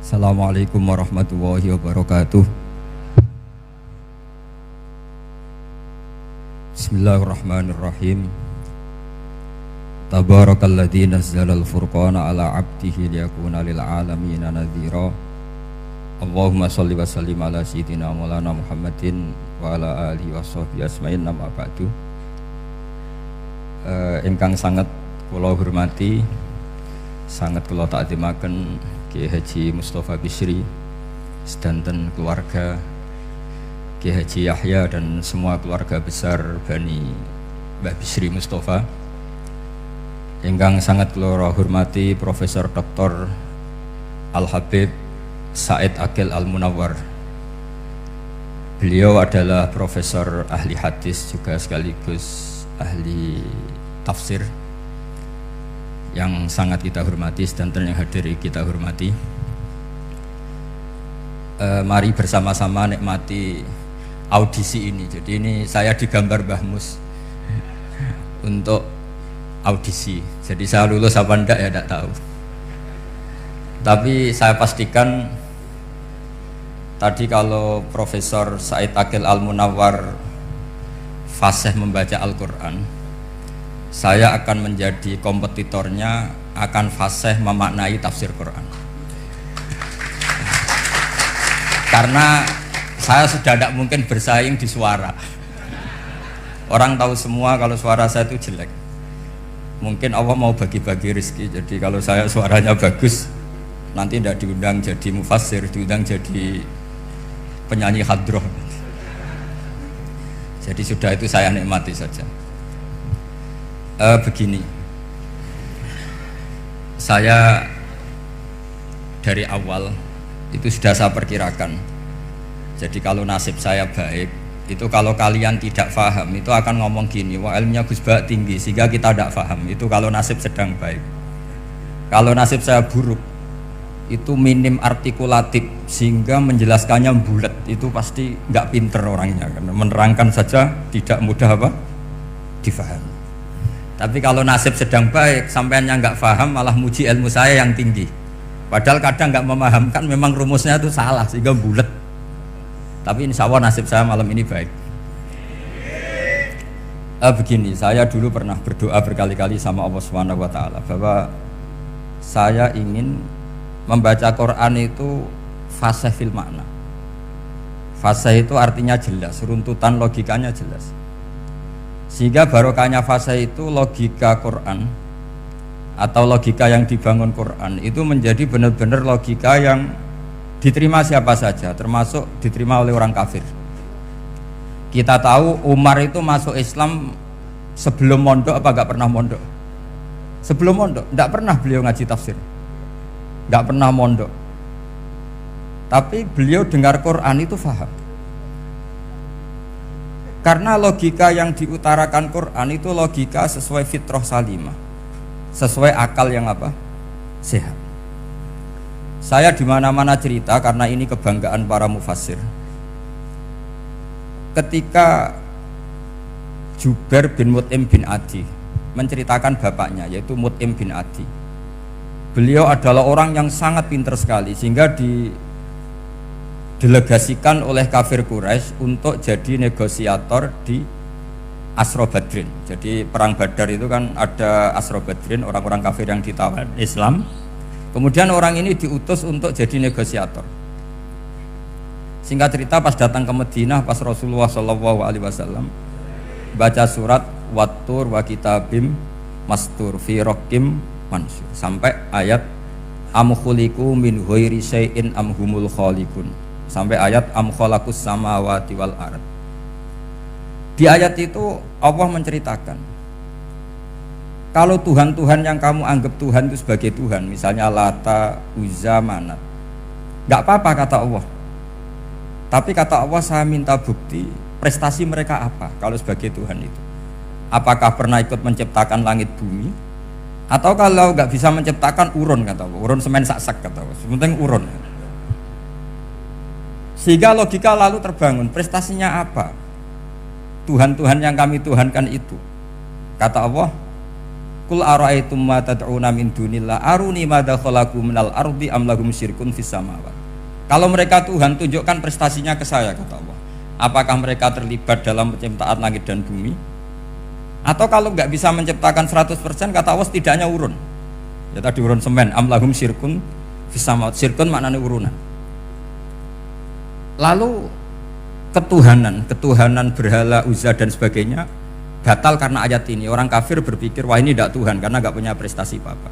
Assalamualaikum warahmatullahi wabarakatuh. Bismillahirrahmanirrahim. Tabarakalladzi nazzalal furqana ala 'abdihi liyakuna lil 'alamin nadhira. Allahumma shalli wa sallim ala sayyidina maulana Muhammadin wa ala alihi washabbihi asma'in amma ba'du. Ingkang sangat kula hormati, sangat kula takzimaken Kiai Haji Mustafa Bisri sedanten keluarga, Kiai Haji Yahya dan semua keluarga besar Bani Mbah Bisri Mustafa. Ingkang sangat kula hormati Profesor Dr. Al-Habib Said Aqil Al-Munawwar. Beliau adalah profesor ahli hadis juga sekaligus ahli tafsir yang sangat kita hormati, sedanten yang hadir kita hormati. Mari bersama-sama nikmati audisi ini. Jadi ini saya digambar Mbah Mus untuk audisi. Jadi saya lulus apa enggak ya tidak tahu. Tapi saya pastikan tadi kalau Profesor Said Aqil Al-Munawwar fasih membaca Al-Quran, saya akan menjadi kompetitornya, akan fasih memaknai tafsir Quran. Karena saya sudah tidak mungkin bersaing di suara. Orang tahu semua kalau suara saya itu jelek. Mungkin Allah mau bagi-bagi rezeki. Jadi kalau saya suaranya bagus, nanti tidak diundang jadi mufassir, diundang jadi penyanyi hadroh. Jadi sudah itu saya nikmati saja. Begini, saya dari awal itu sudah saya perkirakan. Jadi kalau nasib saya baik, itu kalau kalian tidak paham itu akan ngomong gini, wah ilmunya Gus Bak tinggi sehingga kita tidak paham. Itu kalau nasib sedang baik. Kalau nasib saya buruk, itu minim artikulatif sehingga menjelaskannya bulat, itu pasti nggak pinter orangnya, karena menerangkan saja tidak mudah difahami. Tapi kalau nasib sedang baik, sampeannya nggak paham malah muji ilmu saya yang tinggi. Padahal kadang nggak memahamkan, memang rumusnya itu salah sehingga bulat. Tapi insya Allah nasib saya malam ini baik. Begini, saya dulu pernah berdoa berkali-kali sama Allah Subhanahu Wa Taala bahwa saya ingin membaca Quran itu fasih fil makna. Fasih itu artinya jelas, runtutan logikanya jelas. Sehingga barokahnya fase itu logika Quran atau logika yang dibangun Quran itu menjadi benar-benar logika yang diterima siapa saja, termasuk diterima oleh orang kafir. Kita tahu Umar itu masuk Islam sebelum mondok apa gak pernah mondok? Sebelum mondok, tidak pernah beliau ngaji tafsir, tidak pernah mondok. Tapi beliau dengar Quran itu faham. Karena logika yang diutarakan Quran itu logika sesuai fitrah salimah, sesuai akal yang sehat. Saya di mana-mana cerita karena ini kebanggaan para mufassir. Ketika Jubair bin Mut'im bin Adi menceritakan bapaknya yaitu Mut'im bin Adi, beliau adalah orang yang sangat pintar sekali sehingga didelegasikan oleh kafir Quraisy untuk jadi negosiator di Asra Badrin. Jadi perang Badar itu kan ada Asra Badrin, orang-orang kafir yang ditawan Islam. Kemudian orang ini diutus untuk jadi negosiator. Singkat cerita pas datang ke Madinah, pas Rasulullah SAW baca surat Wattur wa kitabim mastur fi raqim mansur sampai ayat am khuliqu min ghairi syai'in am humul khaliqun, sampai ayat am khalaqus samawati wal ard. Di ayat itu Allah menceritakan kalau Tuhan-Tuhan yang kamu anggap Tuhan itu sebagai Tuhan, misalnya Lata, Uzza, Manat, nggak apa-apa kata Allah. Tapi kata Allah, saya minta bukti prestasi mereka apa kalau sebagai Tuhan itu. Apakah pernah ikut menciptakan langit bumi? Atau kalau nggak bisa menciptakan urun, kata Allah, urun semen sak-sak kata Allah, sementing urun. Sehingga logika lalu terbangun, prestasinya apa? Tuhan-Tuhan yang kami tuhankan itu, kata Allah, Qul ara'aytum ma tad'una min dunillah aruni madza khalaqu minal ardi am lahum syirkun fis samawati. Kalau mereka Tuhan, tunjukkan prestasinya ke saya, kata Allah. Apakah mereka terlibat dalam penciptaan langit dan bumi? Atau kalau nggak bisa menciptakan 100%, kata Allah setidaknya urun. Ya tadi urun semen, am lahum syirkun fis samawati. Syirkun maknanya urunan. Lalu ketuhanan berhala, Uzza dan sebagainya batal karena ayat ini. Orang kafir berpikir wah ini tidak Tuhan karena nggak punya prestasi apa-apa.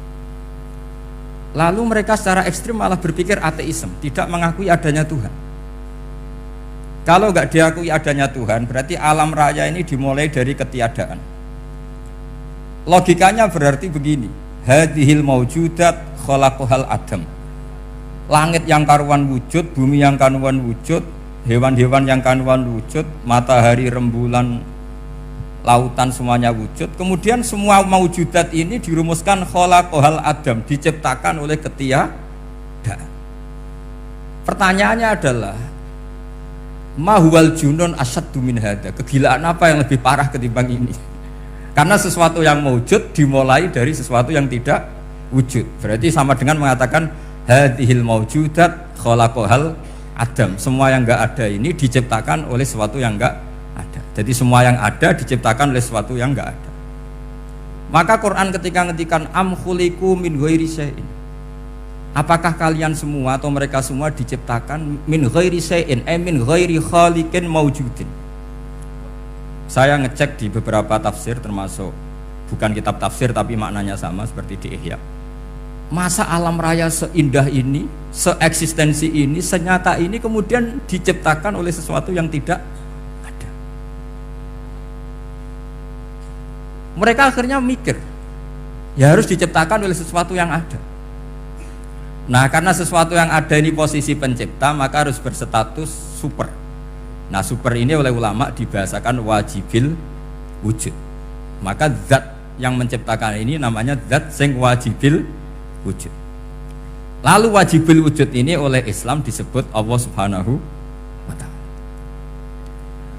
Lalu mereka secara ekstrim malah berpikir ateisme, tidak mengakui adanya Tuhan. Kalau nggak diakui adanya Tuhan, berarti alam raya ini dimulai dari ketiadaan. Logikanya berarti begini, hadhil maujudat khalaqahal adam. Langit yang karuan wujud, bumi yang karuan wujud, hewan-hewan yang karuan wujud, matahari, rembulan, lautan semuanya wujud. Kemudian semua maujudat ini dirumuskan khalaqahal adam, diciptakan oleh ketiadaan. Pertanyaannya adalah mahuwal junun asyaddu min hada. Kegilaan apa yang lebih parah ketimbang ini? Karena sesuatu yang wujud dimulai dari sesuatu yang tidak wujud. Berarti sama dengan mengatakan hadhil maujudat khalaqahal adam. Semua yang enggak ada ini diciptakan oleh sesuatu yang enggak ada. Jadi semua yang ada diciptakan oleh sesuatu yang enggak ada. Maka Quran ketika ngendikan am khuliqu min ghairi syai'in. Apakah kalian semua atau mereka semua diciptakan min ghairi syai'in, min ghairi khaliqin maujudin. Saya ngecek di beberapa tafsir, termasuk bukan kitab tafsir tapi maknanya sama seperti di Ihya. Masa alam raya seindah ini, seeksistensi ini, senyata ini kemudian diciptakan oleh sesuatu yang tidak ada. Mereka akhirnya mikir, ya harus diciptakan oleh sesuatu yang ada. Nah, karena sesuatu yang ada ini posisi pencipta, maka harus berstatus super. Nah, super ini oleh ulama dibahasakan wajibil wujud. Maka zat yang menciptakan ini namanya zat sing wajibil wujud. Lalu wajibil wujud ini oleh Islam disebut Allah Subhanahu wa ta'ala.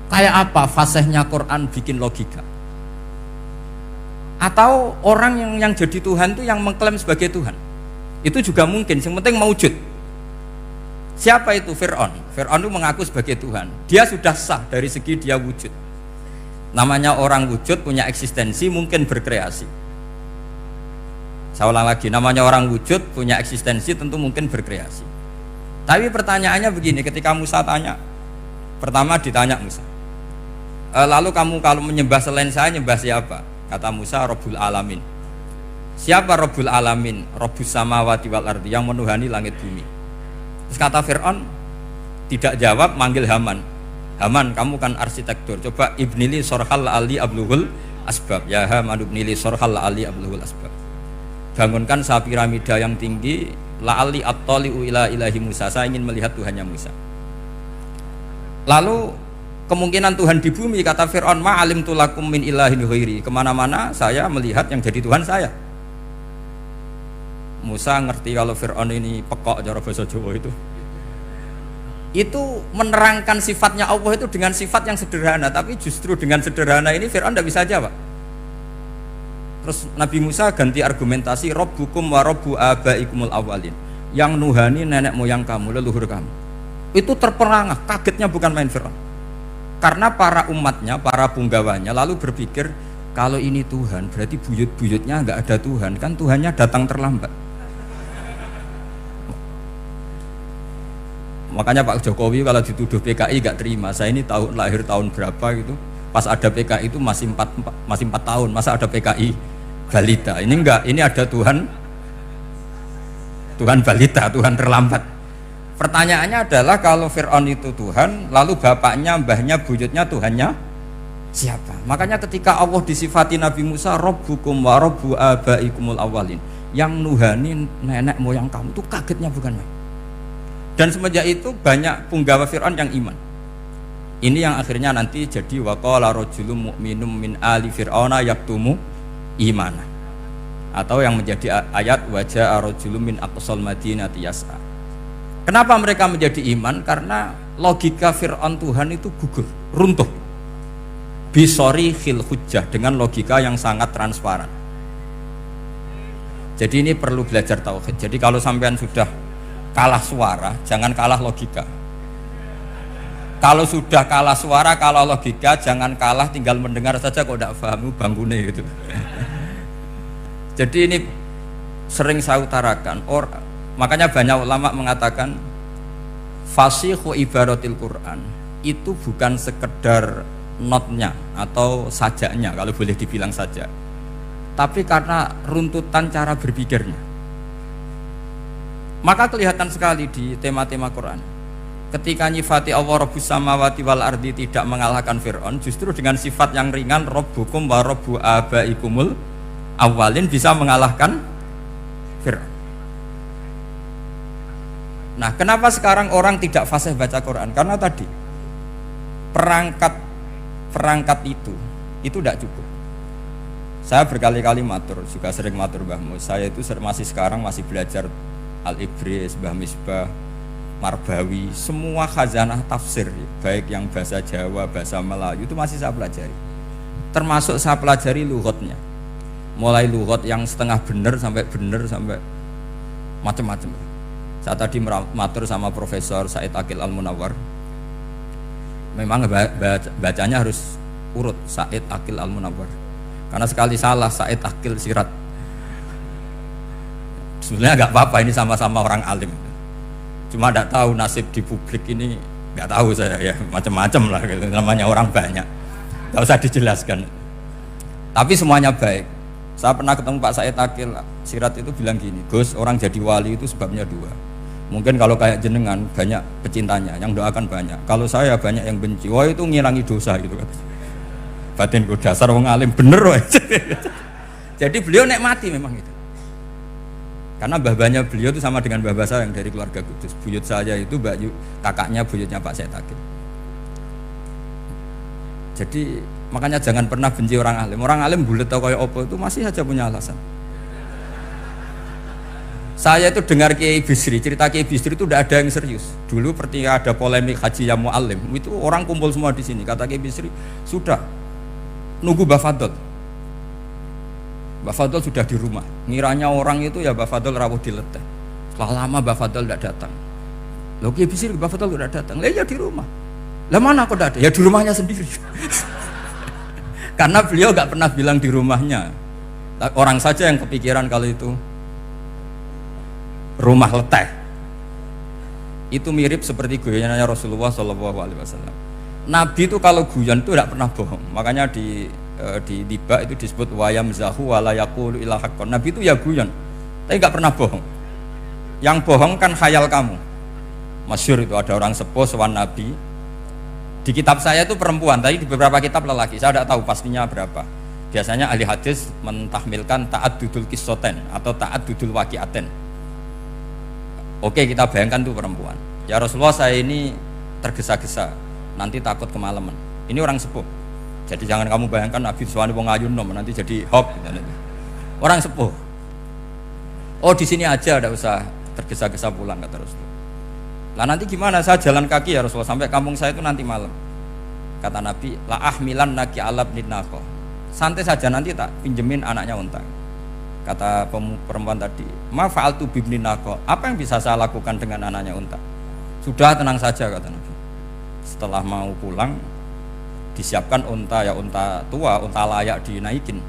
Kayak apa fasihnya Quran bikin logika? Atau orang yang jadi Tuhan itu yang mengklaim sebagai Tuhan? Itu juga mungkin, yang penting mewujud. Siapa itu? Fir'aun. Fir'aun itu mengaku sebagai Tuhan. Dia sudah sah dari segi dia wujud. Namanya orang wujud punya eksistensi, mungkin berkreasi. Saya ulang lagi, namanya orang wujud punya eksistensi, tentu mungkin berkreasi. Tapi pertanyaannya begini, ketika Musa tanya, pertama ditanya Musa, lalu kamu kalau menyembah selain saya, nyembah siapa? Kata Musa, Rabbul Alamin. Siapa Rabbul Alamin? Rabbus samawati wal ardi, yang menuhani langit bumi. Terus kata Fir'aun, tidak jawab, manggil Haman. Haman, kamu kan arsitektur, coba ibnili sorhal ali abluhul asbab. Ya Haman ibnili sorhal ali abluhul asbab. Bangunkan sah piramida yang tinggi, la'ali at-tali'u ila ilahi Musa, saya ingin melihat Tuhannya Musa. Lalu kemungkinan Tuhan di bumi, kata Fir'aun, ma'alim tulakum min ilahin ghairi, kemana-mana saya melihat yang jadi Tuhan saya. Musa ngerti kalau Fir'aun ini pekok cara bahasa Jawa itu menerangkan sifatnya Allah itu dengan sifat yang sederhana, tapi justru dengan sederhana ini Fir'aun tidak bisa jawab. Terus Nabi Musa ganti argumentasi, Rabbukum wa Rabbu abaikumul awalin, yang nuhani nenek moyang kamu, leluhur kamu. Itu terperangah, kagetnya bukan main Fir'aun. Karena para umatnya, para punggawanya lalu berpikir, kalau ini Tuhan berarti buyut-buyutnya nggak ada Tuhan, kan Tuhannya datang terlambat. Makanya Pak Jokowi kalau dituduh PKI nggak terima. Saya ini lahir tahun berapa gitu, pas ada PKI itu masih 4 tahun, masa ada PKI balita? Ini enggak, ini ada Tuhan balita, Tuhan terlambat. Pertanyaannya adalah kalau Fir'aun itu Tuhan, lalu bapaknya, mbahnya, buyutnya Tuhannya siapa? Makanya ketika Allah disifati Nabi Musa, Rabbukum wa Rabbu abaikumul awalin, yang nuhani nenek moyang kamu, itu kagetnya bukan main. Dan semenjak itu banyak punggawa Fir'aun yang iman. Ini yang akhirnya nanti jadi waqala rajulun mu'minum min ali fir'auna yaktumu imana. Atau yang menjadi ayat wajaa rajulun min aqsal madinati yas'a. Kenapa mereka menjadi iman? Karena logika Fir'aun Tuhan itu gugur, runtuh. Bisori khil hujjah, dengan logika yang sangat transparan. Jadi ini perlu belajar tauhid. Jadi kalau sampean sudah kalah suara, jangan kalah logika. Kalau sudah kalah suara, kalah logika, jangan kalah tinggal mendengar saja kok tidak paham bangkune gitu. Jadi ini sering saya utarakan. Makanya banyak ulama mengatakan fasihu ibaratil Quran itu bukan sekedar notnya atau sajaknya kalau boleh dibilang saja, tapi karena runtutan cara berpikirnya. Maka kelihatan sekali di tema-tema Quran ketika nyifati Allah Rabbus samawati wal ardi tidak mengalahkan Fir'aun, justru dengan sifat yang ringan Rabbukum wa Rabbu abaikumul awalin bisa mengalahkan Fir'aun. Nah, kenapa sekarang orang tidak fasih baca Quran? Karena tadi perangkat itu tidak cukup. Saya berkali-kali matur, juga sering matur Mbah Mus. Saya itu masih sekarang masih belajar Al-Ibris, Mbah Misbah, Marbawi, semua khazanah tafsir, baik yang bahasa Jawa, bahasa Melayu itu masih saya pelajari. Termasuk saya pelajari lughatnya. Mulai lughat yang setengah benar sampai macam-macam. Saya tadi matur sama Profesor Said Aqil Al-Munawwar. Memang bacanya harus urut Said Aqil Al-Munawwar. Karena sekali salah Said Aqil Sirat. Sebenarnya nggak apa-apa, ini sama-sama orang alim. Cuma tidak tahu nasib di publik ini, nggak tahu saya ya, macam-macam lah gitu. Namanya orang banyak. Nggak usah dijelaskan. Tapi semuanya baik. Saya pernah ketemu Pak Said Aqil Sirat itu bilang gini, Gus, orang jadi wali itu sebabnya dua. Mungkin kalau kayak jenengan banyak pecintanya, yang doakan banyak. Kalau saya banyak yang benci, wah itu ngilangi dosa gitu kan. Batin gue dasar wong alim bener wah. Jadi beliau nikmati memang itu. Karena mbah-mbahnya beliau itu sama dengan mbah saya yang dari keluarga Kudus. Buyut saya itu kakaknya buyutnya Pak Said Aqil. Jadi makanya jangan pernah benci orang alim. Orang alim bulet tau kayak opo itu masih saja punya alasan. Saya itu dengar Kiai Bisri, cerita Kiai Bisri itu tidak ada yang serius. Dulu ketika ada polemik haji yang mu'alim, itu orang kumpul semua di sini. Kata Kiai Bisri, sudah nunggu Mbah Fadl. Mbah Fadl sudah di rumah. Ngiranya orang itu ya Mbah Fadl rawuh dileteh. Setelah lama Mbah Fadl tidak datang. Loh Kiai Bisri, Mbah Fadl tidak datang. Lah ya di rumah. Lah mana kok tidak ada? Ya di rumahnya sendiri. Karena beliau nggak pernah bilang di rumahnya. Orang saja yang kepikiran kalau itu rumah leteh. Itu mirip seperti guyonannya Rasulullah SAW. Nabi itu kalau guyon itu tidak pernah bohong. Makanya di tiba itu disebut wayam zahu wala yaqulu illa haqqan. Nabi itu ya guyon, tapi nggak pernah bohong. Yang bohong kan khayal kamu. Masyhur itu ada orang sepuh sowan Nabi. Di kitab saya itu perempuan, tapi di beberapa kitab lelaki. Saya tidak tahu pastinya berapa. Biasanya ahli hadis mentahmilkan ta'addudul qissaten atau ta'addudul waqi'aten. Oke, kita bayangkan tuh perempuan. Ya Rasulullah, saya ini tergesa-gesa, nanti takut kemalaman. Ini orang sepuh. Jadi jangan kamu bayangkan Nabi Suwani wong ayu nom nanti jadi hop gitu. Orang sepuh. Oh, di sini aja, tidak usah tergesa-gesa pulang kata Rasulullah. Lah nanti gimana? Saya jalan kaki ya Rasulullah sampai kampung saya itu nanti malam. Kata Nabi, la ahmilan naki alab nidnaqo. Santai saja, nanti tak pinjemin anaknya unta. Kata perempuan tadi, ma fa'altu bibni naqo. Apa yang bisa saya lakukan dengan anaknya unta? Sudah, tenang saja kata Nabi. Setelah mau pulang disiapkan unta, ya unta tua, unta layak dinaikin.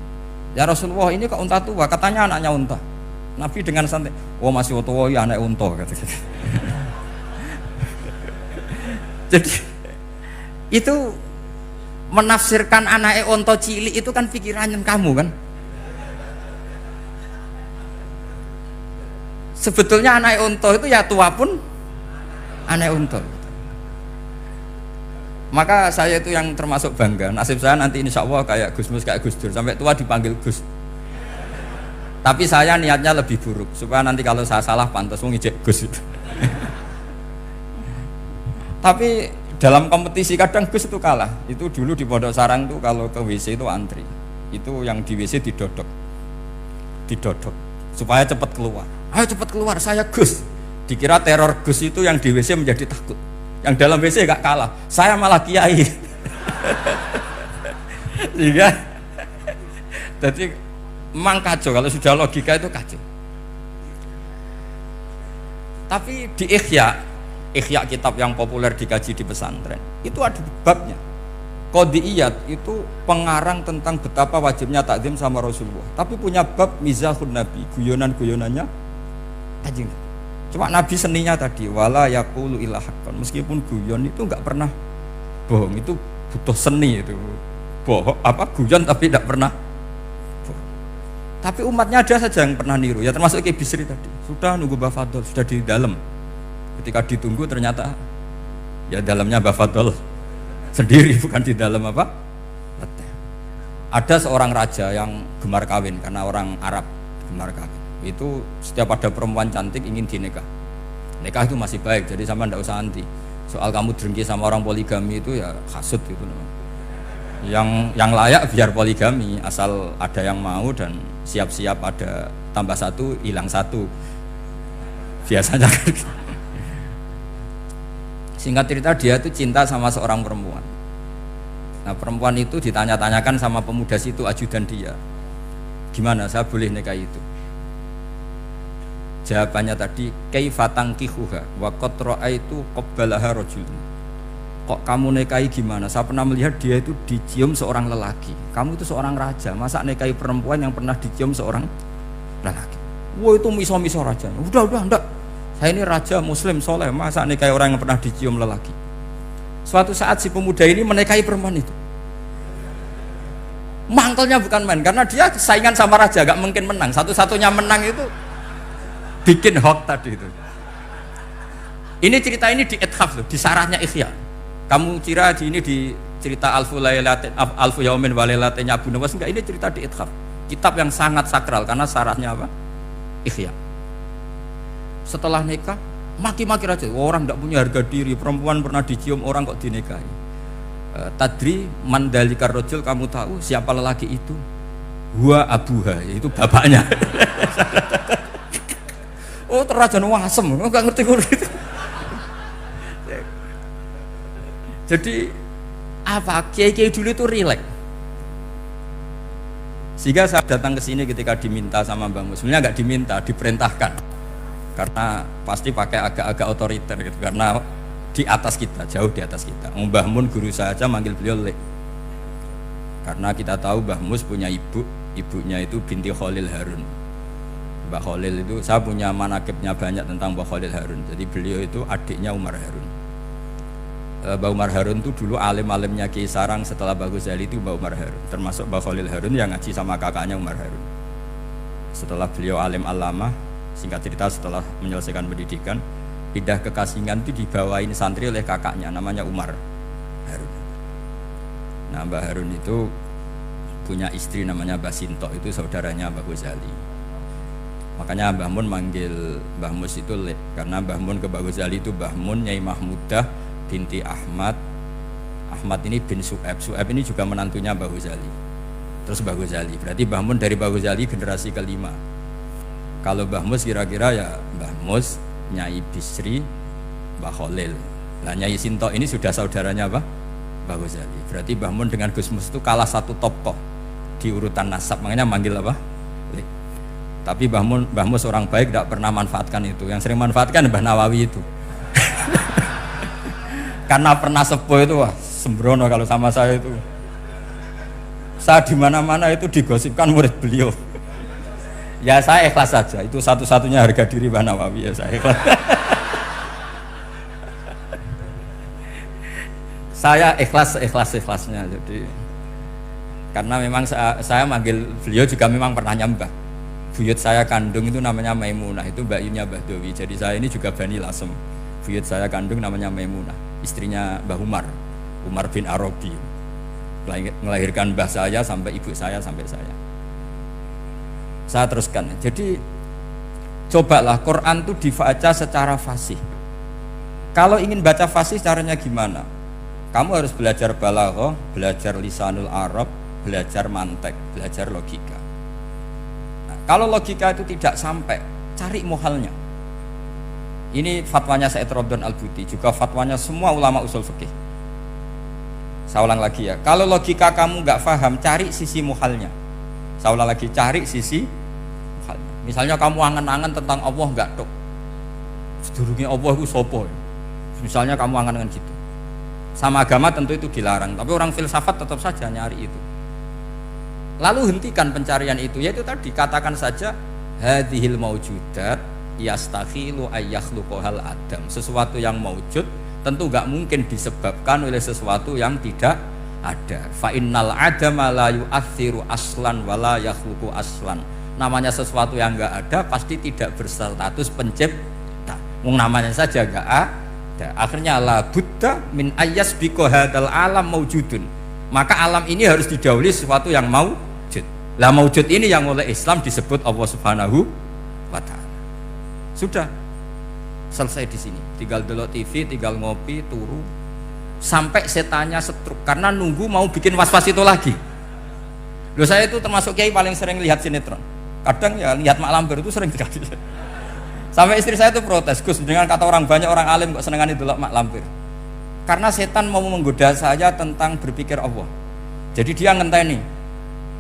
Ya Rasulullah, ini kok unta tua? Katanya anaknya unta. Nabi dengan santai, oh masih tua ya anak unta kata. Jadi itu menafsirkan anaknya unta cilik itu kan pikirannya kamu kan. Sebetulnya anak unta itu ya tua pun anak unta. Maka saya itu yang termasuk bangga. Nasib saya nanti insya Allah kayak Gus Mus, kayak Gus Dur, sampai tua dipanggil Gus. Tapi saya niatnya lebih buruk supaya nanti kalau saya salah pantas mau ngijek Gus. Tapi dalam kompetisi kadang Gus itu kalah. Itu dulu di Pondok Sarang tuh kalau ke WC itu antri. Itu yang di WC didodok supaya cepat keluar. Ayo cepat keluar, saya Gus. Dikira teror Gus itu yang di WC menjadi takut. Yang dalam WC gak kalah, saya malah kiai. Sehingga jadi memang kacau, kalau sudah logika itu kacau. Tapi di Ihya kitab yang populer dikaji di pesantren, itu ada babnya. Qadiyat itu pengarang tentang betapa wajibnya takzim sama Rasulullah. Tapi punya bab mizahun Nabi, guyonan-guyonannya Kanjeng. Cuma Nabi seninya tadi wala yaqulu illa haqqan. Meskipun guyon itu enggak pernah bohong, itu butuh seni itu. Bohong apa guyon tapi tidak pernah bohong. Tapi umatnya ada saja yang pernah niru, ya termasuk Ki Bisri tadi. Sudah nunggu Mbah Fadl, sudah di dalam. Ketika ditunggu ternyata ya dalamnya Mbah Fadl sendiri, bukan di dalam apa? Ada seorang raja yang gemar kawin karena orang Arab gemar kawin. Itu setiap ada perempuan cantik ingin dinikah. Nikah itu masih baik, jadi sama ndak usah anti. Soal kamu drengki sama orang poligami itu ya hasud gitu. Yang layak biar poligami asal ada yang mau dan siap-siap ada tambah satu hilang satu. Biasanya kan. Singkat cerita dia itu cinta sama seorang perempuan. Nah perempuan itu ditanya-tanyakan sama pemuda situ ajudan dia, gimana saya boleh nikah itu? Jawabannya tadi kaifa tankihuha wa qad ra'aitu qabbalaha rajulun. Kok kamu nikahi gimana? Saya pernah melihat dia itu dicium seorang lelaki. Kamu itu seorang raja, masa nikahi perempuan yang pernah dicium seorang lelaki? Wah itu miso-miso raja. Udah enggak. Saya ini raja muslim soleh, masa nikahi orang yang pernah dicium lelaki? Suatu saat si pemuda ini menikahi perempuan itu. Mangkelnya bukan main, karena dia saingan sama raja, gak mungkin menang. Satu-satunya menang itu bikin hoax tadi itu. Ini cerita ini di Ithaf loh, di sarahnya Ihya. Kamu kira ini di cerita Alfu Yaumin wa Lailatinnya Abu Nawas, enggak, ini cerita di Ithaf. Kitab yang sangat sakral karena sarahnya apa? Ihya. Setelah nikah maki-maki raja, orang tidak punya harga diri, perempuan pernah dicium orang kok dinikahi. Tadri mandalikar rojul, kamu tahu siapa lelaki itu? Huwa abuha, itu bapaknya. Oh terrajan wasem, nggak ngerti itu. Jadi apa kiai-kiai dulu itu rileks. Sehingga saya datang ke sini ketika diminta sama Mbah Mus, sebenarnya nggak diminta, diperintahkan. Karena pasti pakai agak-agak otoriter gitu, karena di atas kita, jauh di atas kita. Mbah Mun guru saya aja manggil beliau Lek. Karena kita tahu Mbah Mus punya ibunya itu binti Khalil Harun. Mbah Khalil itu, saya punya manakibnya banyak tentang Mbah Khalil Harun. Jadi beliau itu adiknya Umar Harun. Mbah Umar Harun itu dulu alim-alimnya Kiai Sarang, setelah Mbah Ghazali itu Mbah Umar Harun. Termasuk Mbah Khalil Harun yang ngaji sama kakaknya Umar Harun. Setelah beliau alim alama, singkat cerita setelah menyelesaikan pendidikan, pindah ke Kasingan itu dibawain santri oleh kakaknya namanya Umar Harun. Nah Mbah Harun itu punya istri namanya Mbah Sinto, itu saudaranya Mbah Ghazali. Makanya Mbah Mun manggil Mbah Mus itu Lek, karena Mbah Mun ke Mbah Ghazali itu Mbah Mun Nyai Mahmudah binti Ahmad. Ahmad ini bin Su'aib. Su'aib ini juga menantunya Mbah Ghazali. Terus Mbah Ghazali, berarti Mbah Mun dari Mbah Ghazali generasi kelima. Kalau Mbah Mus kira-kira ya Mbah Mus, Nyai Bisri, Mbah Khalil. Nah Nyai Sinto ini sudah saudaranya apa? Mbah Ghazali. Berarti Mbah Mun dengan Gus Mus itu kalah satu tokoh di urutan nasab, makanya manggil apa? Lek. Tapi Mbah Mus orang baik, tidak pernah manfaatkan itu. Yang sering manfaatkan Mbah Nawawi itu. Karena pernah sepuh itu, wah sembrono kalau sama saya itu. Saya di mana-mana itu digosipkan murid beliau. Ya saya ikhlas saja, itu satu-satunya harga diri Mbah Nawawi, ya saya ikhlas. Saya ikhlasnya, jadi karena memang saya manggil beliau juga memang pernah nyembah. Buyut saya kandung itu namanya Maimunah, itu mbaknya Mbah Dowi. Jadi saya ini juga Bani Lasem. Buyut saya kandung namanya Maimunah, istrinya Mbah Umar bin Arabi, melahirkan mbah saya sampai ibu saya sampai saya. Saya teruskan. Jadi cobalah Quran itu dibaca secara fasih. Kalau ingin baca fasih caranya gimana? Kamu harus belajar balaghah, belajar lisanul Arab, belajar mantek, belajar logika. Nah, kalau logika itu tidak sampai, cari muhalnya. Ini fatwanya Said Robdon Al-Buti, juga fatwanya semua ulama usul fikih. Saya ulang lagi ya, kalau logika kamu nggak paham, cari sisi muhalnya. Saya ulang lagi, cari sisi muhalnya. Misalnya kamu angan-angan tentang Allah nggak tok, sedurunge Allah iku sapa. Misalnya kamu angan-angan gitu. Sama agama tentu itu dilarang, tapi orang filsafat tetap saja nyari itu. Lalu hentikan pencarian itu, yaitu tadi katakan saja hadhil maujudat yastakhilu ayyakhluqahal adam. Sesuatu yang maujud tentu enggak mungkin disebabkan oleh sesuatu yang tidak ada. Fa innal adama la yu'athiru aslan wala yakhluqu aslan. Namanya sesuatu yang enggak ada pasti tidak berstatus pencipta. Namanya saja enggak ada. Akhirnya la buddha min ayyasbiqu hadzal alam maujudun. Maka alam ini harus didahului sesuatu yang maujud. Lah maujud ini yang oleh Islam disebut Allah Subhanahu wa taala. Sudah selesai di sini. Tinggal delok TV, tinggal ngopi, turu sampai setannya setruk karena nunggu mau bikin was-was itu lagi. Loh, saya itu termasuk kiai paling sering lihat sinetron. Kadang ya lihat Mak Lampir itu sering sekali. Sampai istri saya itu protes, Gus, dengan kata orang banyak orang alim kok senengan itu Mak Lampir. Karena setan mau menggoda saya tentang berpikir Allah. Jadi dia ngenteni.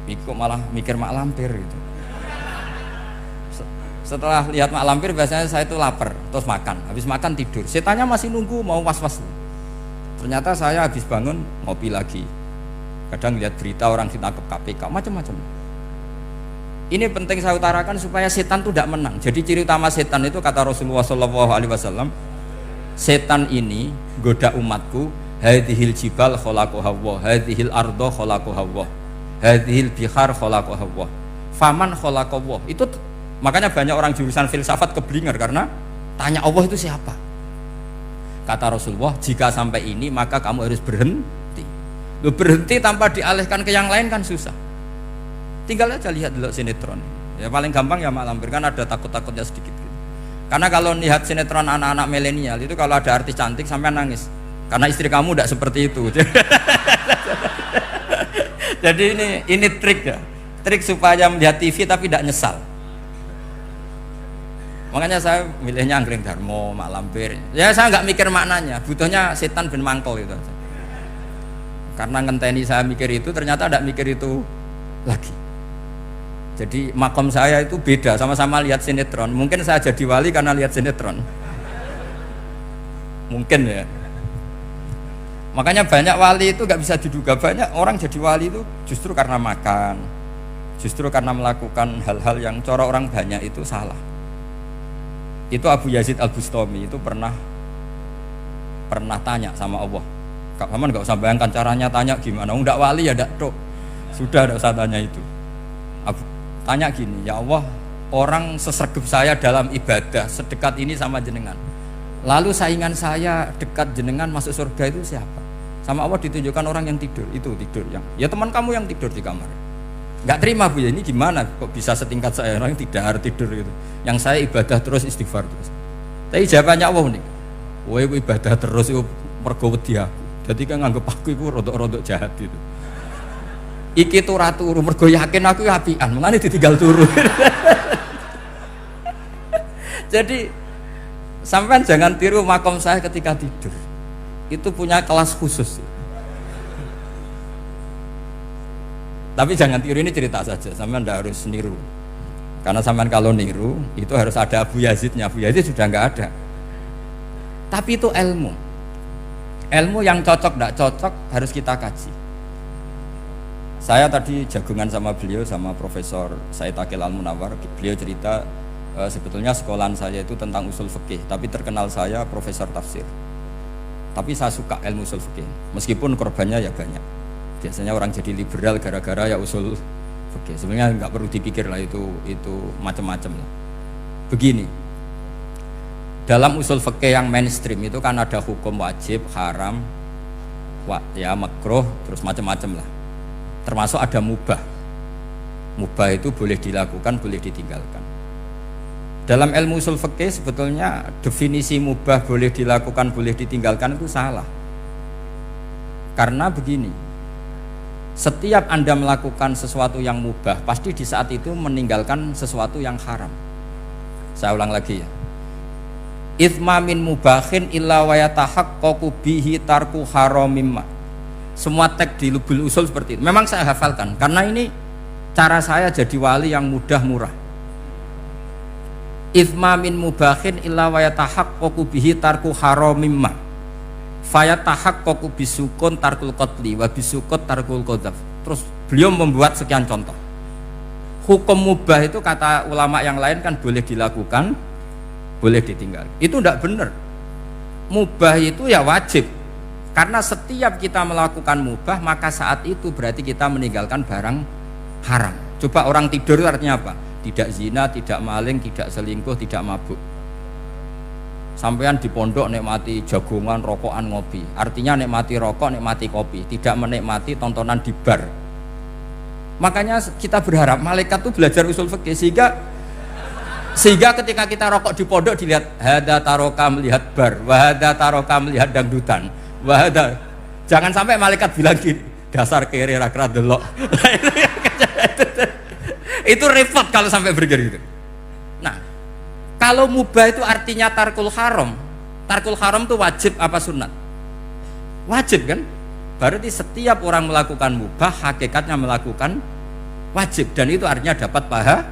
Kok malah mikir Mak Lampir gitu. Setelah lihat Mak Lampir biasanya saya itu lapar, terus makan. Habis makan tidur. Setannya masih nunggu mau was-was. Ternyata saya habis bangun ngopi lagi. Kadang lihat berita orang ditangkap KPK, macam-macam. Ini penting saya utarakan supaya setan itu tidak menang. Jadi ciri utama setan itu kata Rasulullah SAW, setan ini goda umatku, hadhil jibal khalaqaha Allah, hadhil ardo khalaqaha Allah, hadhil bihar khalaqaha Allah, faman khalaqaha Allah. Itu makanya banyak orang jurusan filsafat keblinger karena tanya Allah itu siapa. Kata Rasulullah, jika sampai ini maka kamu harus berhenti. Lu berhenti tanpa dialihkan ke yang lain kan susah. Tinggal aja lihat dulu sinetron. Ya paling gampang ya Mak Lampir, kan ada takut-takutnya sedikit gitu. Karena kalau lihat sinetron anak-anak milenial itu kalau ada artis cantik sampai nangis. Karena istri kamu tidak seperti itu. Jadi ini trik ya. Trik supaya melihat TV tapi tidak nyesal. Makanya saya milihnya Anggreng Darmo, Mak Lampir. Ya saya nggak mikir maknanya, butuhnya setan ben mangkol itu. Karena ngenteni saya mikir itu, ternyata tidak mikir itu lagi. Jadi makom saya itu beda, sama-sama lihat sinetron. Mungkin saya jadi wali karena lihat sinetron. Mungkin ya. Makanya banyak wali itu nggak bisa diduga. Banyak orang jadi wali itu justru karena makan, justru karena melakukan hal-hal yang cara orang banyak itu salah. Itu Abu Yazid Al-Bustami itu pernah tanya sama Allah. Kak Maman nggak usah bayangkan caranya tanya gimana. Nggak wali ya nggak tuh. Sudah nggak usah tanya itu. Tanya gini, ya Allah, orang sesregep saya dalam ibadah sedekat ini sama jenengan. Lalu saingan saya dekat jenengan masuk surga itu siapa? Sama Allah ditunjukkan orang yang tidur, itu tidur yang. Ya teman kamu yang tidur di kamar. Nggak terima Bu ya, ini gimana kok bisa setingkat saya orang yang tidak tidur gitu. Yang saya ibadah terus istighfar terus. Tapi jawabannya Allah nih. Woe ibadah terus itu mergo wedi aku. Jadi kan nganggep aku itu rodok-rodok jahat gitu. Iki tuh ratu mergo yakin aku apian, mengane ditinggal turu. Jadi sampean jangan tiru makom saya ketika tidur. Itu punya kelas khusus. Tapi jangan tiru, ini cerita saja, sampean tidak harus niru. Karena sampean kalau niru itu harus ada Abu Yazidnya. Abu Yazid sudah nggak ada. Tapi itu ilmu. Ilmu yang cocok tidak cocok harus kita kaji. Saya tadi jagungan sama beliau, sama Profesor Said Akil Al-Munawar. Beliau cerita sebetulnya sekolahan saya itu tentang usul fikih, tapi terkenal saya profesor tafsir. Tapi saya suka ilmu usul fikih, meskipun korbannya ya banyak. Biasanya orang jadi liberal gara-gara ya usul fikih. Sebenarnya nggak perlu dipikir lah itu macam-macam lah. Begini, dalam usul fikih yang mainstream itu kan ada hukum wajib, haram, ya makruh, terus macam-macam lah. Termasuk ada mubah. Mubah itu boleh dilakukan, boleh ditinggalkan. Dalam ilmu usul fikih sebetulnya definisi mubah boleh dilakukan, boleh ditinggalkan itu salah. Karena begini, setiap Anda melakukan sesuatu yang mubah, pasti di saat itu meninggalkan sesuatu yang haram. Saya ulang lagi ya. Itsma min mubahin illa wa yatahaqqaqu bihi tarku haramimma. Semua teks di Lubul Usul seperti itu. Memang saya hafalkan karena ini cara saya jadi wali yang mudah murah. Ithma min mubahin illa wa yatahaqqaqu bihi tarku haramimma fayatahaqqaqu bisukun tarkul qatli wa bisukut tarkul qadzaf. Terus beliau membuat sekian contoh. Hukum mubah itu kata ulama yang lain kan boleh dilakukan, boleh ditinggal. Itu tidak benar. Mubah itu ya wajib. Karena setiap kita melakukan mubah maka saat itu berarti kita meninggalkan barang haram. Coba orang tidur artinya apa? Tidak zina, tidak maling, tidak selingkuh, tidak mabuk. Sampean di pondok nikmati jagongan, rokokan, ngopi. Artinya nikmati rokok, nikmati kopi, tidak menikmati tontonan di bar. Makanya kita berharap malaikat itu belajar usul fikih sehingga ketika kita rokok di pondok dilihat hada taroka melihat bar, wahada taroka melihat dangdutan, wahada. Jangan sampai malaikat bilang gini, dasar kere rakra delok. Itu repot kalau sampai bergerak gitu. Nah, kalau mubah itu artinya tarkul haram. Tarkul haram itu wajib apa sunat? Wajib kan? Berarti setiap orang melakukan mubah hakikatnya melakukan wajib dan itu artinya dapat pahala.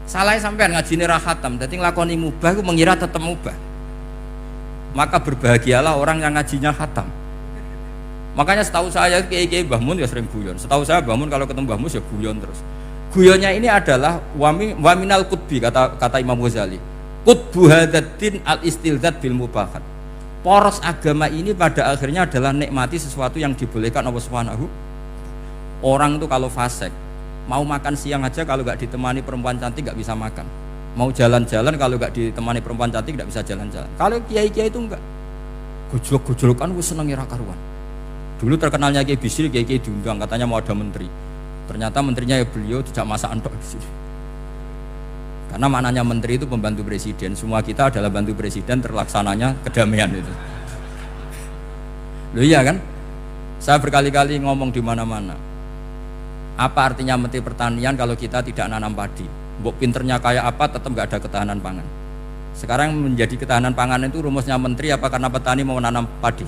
Salah sampean ngajine ra khatam, dadi nglakoni mubah itu mengira tetap mubah. Maka berbahagialah orang yang ngajinya khatam. Makanya setahu saya kiai-kiai Mbah Mun ya sering guyon. Setahu saya Mbah Mun kalau ketemu Mbah Mus ya guyon terus. Guyonnya ini adalah waminal qutbi kata Imam Ghazali. Qutbu hadaddin al-istilzat bil mubahat. Poros agama ini pada akhirnya adalah nikmati sesuatu yang dibolehkan Allah Subhanahu. Orang itu kalau fasik, mau makan siang aja kalau nggak ditemani perempuan cantik nggak bisa makan. Mau jalan-jalan kalau nggak ditemani perempuan cantik nggak bisa jalan-jalan. Kalau kiai-kiai itu enggak. Gojlok-gojlokan wis seneng ira karuan. Dulu terkenalnya Kiai Bisri, Kiai diundang katanya mau ada menteri. Ternyata menterinya ya beliau tidak masak antok di sini. Karena maknanya menteri itu pembantu presiden. Semua kita adalah bantu presiden terlaksananya kedamaian itu. Loh iya kan? Saya berkali-kali ngomong di mana-mana. Apa artinya menteri pertanian kalau kita tidak nanam padi? Mbok pinternya kayak apa tetap nggak ada ketahanan pangan. Sekarang menjadi ketahanan pangan itu rumusnya menteri apa karena petani mau menanam padi?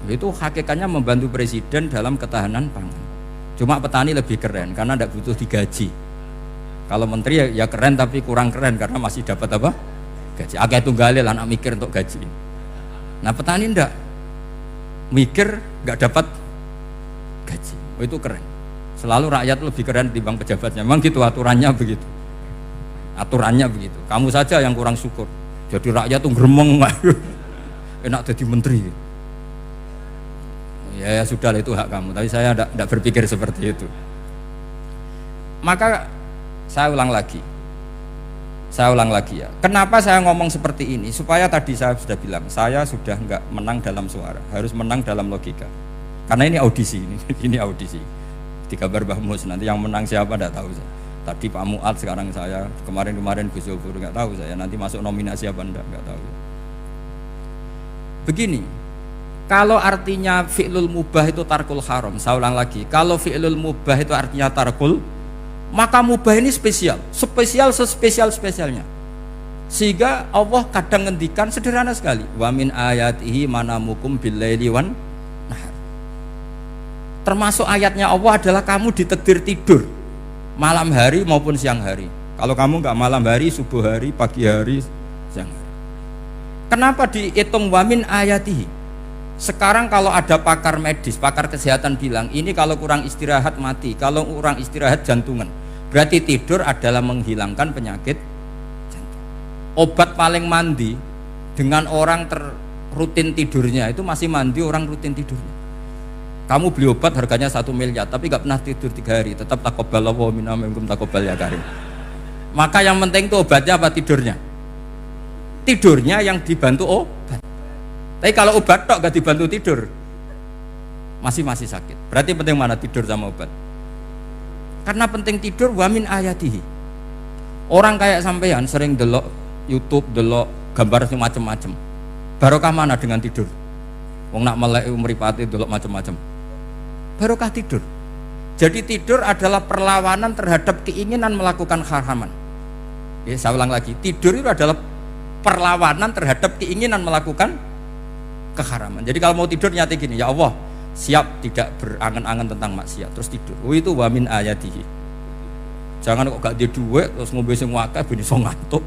Itu hakikatnya membantu presiden dalam ketahanan pangan. Cuma petani lebih keren karena tidak butuh digaji. Kalau menteri ya keren tapi kurang keren karena masih dapat apa? Gaji. Agak tunggalil anak mikir untuk gaji. Nah petani ndak mikir nggak dapat gaji. Oh, itu keren. Selalu rakyat lebih keren dibanding pejabatnya. Memang gitu aturannya begitu. Aturannya begitu. Kamu saja yang kurang syukur. Jadi rakyat tuh gremeng. Enak jadi menteri. Ya sudah itu hak kamu, tapi saya tidak berpikir seperti itu. Maka saya ulang lagi ya. Kenapa saya ngomong seperti ini? Supaya tadi saya sudah bilang, saya sudah nggak menang dalam suara, harus menang dalam logika. Karena ini audisi, ini audisi. Di kabar Mbah Mus, nanti yang menang siapa tidak tahu saya. Tadi Pak Mu'ad, sekarang saya, kemarin Gus Yofur nggak tahu saya. Nanti masuk nominasi apa nggak tahu. Begini. Kalau artinya fi'lul mubah itu tarkul haram, saya ulang lagi. Kalau fi'lul mubah itu artinya tarkul, maka mubah ini spesial sespesialnya. Sehingga Allah kadang ngendikan sederhana sekali. Wa min ayatihi manamukum billaili wan nahar. Termasuk ayatnya Allah adalah kamu ditakdir tidur malam hari maupun siang hari. Kalau kamu nggak malam hari, subuh hari, pagi hari, siang hari. Kenapa dihitung wa min ayatihi? Sekarang kalau ada pakar medis, pakar kesehatan bilang ini kalau kurang istirahat mati, kalau kurang istirahat jantungan. Berarti tidur adalah menghilangkan penyakit jantung. Obat paling mandi dengan orang rutin tidurnya itu masih mandi orang rutin tidurnya. Kamu beli obat harganya 1 miliar tapi gak pernah tidur 3 hari, tetap taqabbalallahu minna minkum taqabbal ya karim. Maka yang penting itu obatnya apa tidurnya? Tidurnya yang dibantu obat. Tapi kalau obat tok gak dibantu tidur masih sakit. Berarti penting mana tidur sama obat? Karena penting tidur wa min ayatihi. Orang kayak sampean sering delok YouTube, delok gambar macam-macam. Barokah mana dengan tidur? Wong nak melek mripate delok macam-macam. Barokah tidur. Jadi tidur adalah perlawanan terhadap keinginan melakukan haraman. Ya, saya ulang lagi, tidur itu adalah perlawanan terhadap keinginan melakukan keharaman. Jadi kalau mau tidur nyati gini, ya Allah, siap tidak berangan-angan tentang maksiat, terus tidur. Oh itu wa min ayatihi. Jangan kok gak di duit terus ngombe sing akeh ben iso ngantuk.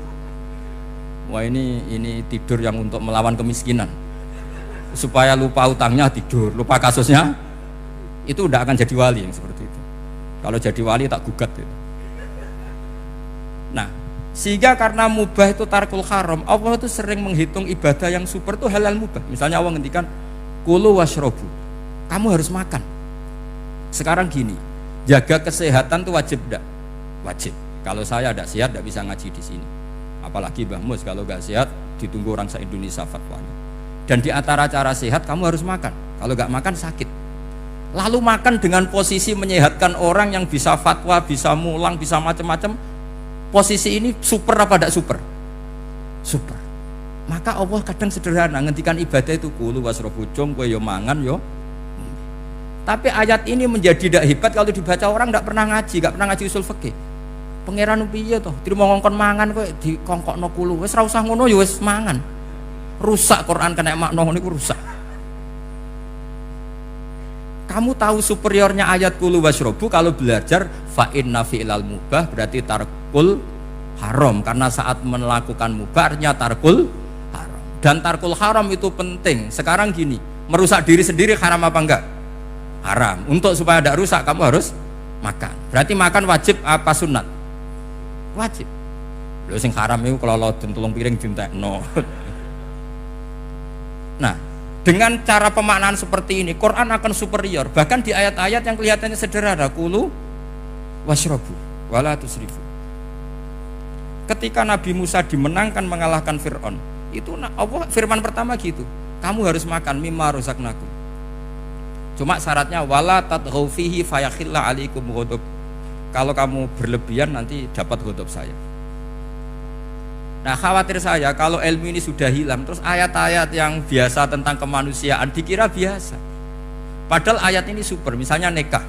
Wah ini tidur yang untuk melawan kemiskinan. Supaya lupa utangnya tidur, lupa kasusnya, itu udah akan jadi wali yang seperti itu. Kalau jadi wali tak gugat itu. Nah, sehingga karena mubah itu tarkul haram, Allah itu sering menghitung ibadah yang super itu halal mubah. Misalnya Allah ngendikan kulu washrobu, kamu harus makan. Sekarang gini, jaga kesehatan itu wajib enggak? Wajib. Kalau saya tidak sehat tidak bisa ngaji di sini. Apalagi Mbah Mus kalau nggak sehat ditunggu orang se-Indonesia fatwanya. Dan di antara cara sehat kamu harus makan. Kalau nggak makan sakit. Lalu makan dengan posisi menyehatkan orang yang bisa fatwa, bisa mulang, bisa macam-macam. Posisi ini super apa tidak super? Super. Maka Allah kadang sederhana ngendikan ibadah itu kulu wasrobu jong kowe yo mangan yo. Tapi ayat ini menjadi tidak hebat kalau dibaca orang tidak pernah ngaji, nggak pernah ngaji usul fikih. Pangeran piye toh? Trimo ngongkon mangan kowe dikongkokno kulu. Wis ora usah ngono ya wis mangan. Rusak Quran kena makna niku rusak. Kamu tahu superiornya ayat kulu wasrobu kalau belajar fa inna fi'lal mubah berarti tarkul haram karena saat melakukan mubah artinya tarkul haram. Dan tarkul haram itu penting. Sekarang gini, merusak diri sendiri haram apa enggak? Haram. Untuk supaya tidak rusak kamu harus makan. Berarti makan wajib apa sunat? Wajib. Lho sing haram itu kalau loden tulung piring dintekno. Nah, dengan cara pemaknaan seperti ini Quran akan superior. Bahkan di ayat-ayat yang kelihatannya sederhana, kulu washrobu wala tusrifu. Ketika Nabi Musa dimenangkan mengalahkan Fir'aun, itu Allah firman pertama gitu, kamu harus makan mimma razaqnakum. Cuma syaratnya wala tatghaw fihi fayakhilla alaikum ghadab. Kalau kamu berlebihan nanti dapat ghadab saya. Nah, khawatir saya kalau ilmu ini sudah hilang terus ayat-ayat yang biasa tentang kemanusiaan dikira biasa. Padahal ayat ini super. Misalnya nikah.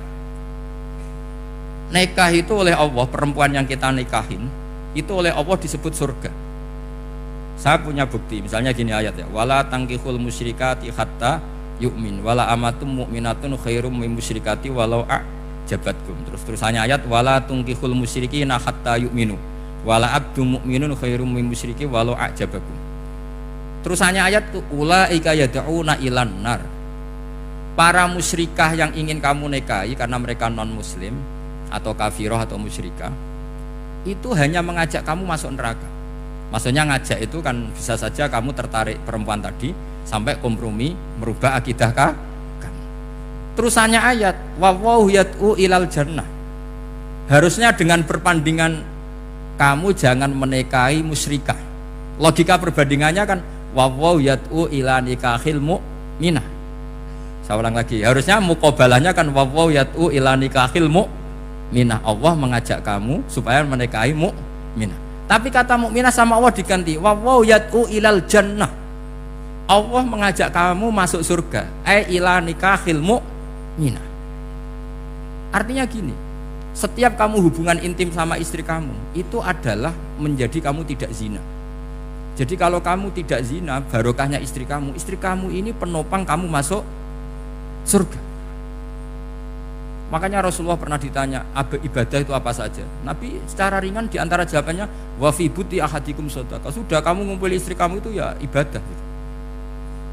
Nikah itu oleh Allah, perempuan yang kita nikahin itu oleh Allah disebut surga. Saya punya bukti. Misalnya gini ayat ya, wala tangkihul musyrikati hatta yu'min wala amatum mu'minatun khairum min musyrikati walau a'jabatkum. Terusannya ayat wala tungkihul musyrikina hatta yu'minu wala abdu mu'minun khairum min musyriki walau a'jabakum. Terusannya ayat itu ulaika yad'una ilan nar. Para musyrikah yang ingin kamu nikahi karena mereka non muslim atau kafirah atau musyrikah itu hanya mengajak kamu masuk neraka. Maksudnya ngajak itu kan bisa saja kamu tertarik perempuan tadi sampai kompromi merubah akidah kamu. Terusannya ayat wallahu yad'u ilal jannah. Harusnya dengan perbandingan kamu jangan menikahi musyrikah. Logika perbandingannya kan wallahu yad'u ila nikahil mu'minah. Saya ulang lagi, harusnya muqabalahnya kan wallahu yad'u ila nikahil mu'minah. Allah mengajak kamu supaya menikahi mu'minah. Tapi kata mukminah sama Allah diganti wallahu yad'u ilal jannah. Allah mengajak kamu masuk surga. Ila nikahil mu'minah. Artinya gini, setiap kamu hubungan intim sama istri kamu itu adalah menjadi kamu tidak zina. Jadi kalau kamu tidak zina, barokahnya istri kamu ini penopang kamu masuk surga. Makanya Rasulullah pernah ditanya ibadah itu apa saja. Nabi secara ringan diantara jawabannya wa fi buti ahadikum shadaqah. Sudah kamu ngumpul istri kamu itu ya ibadah gitu.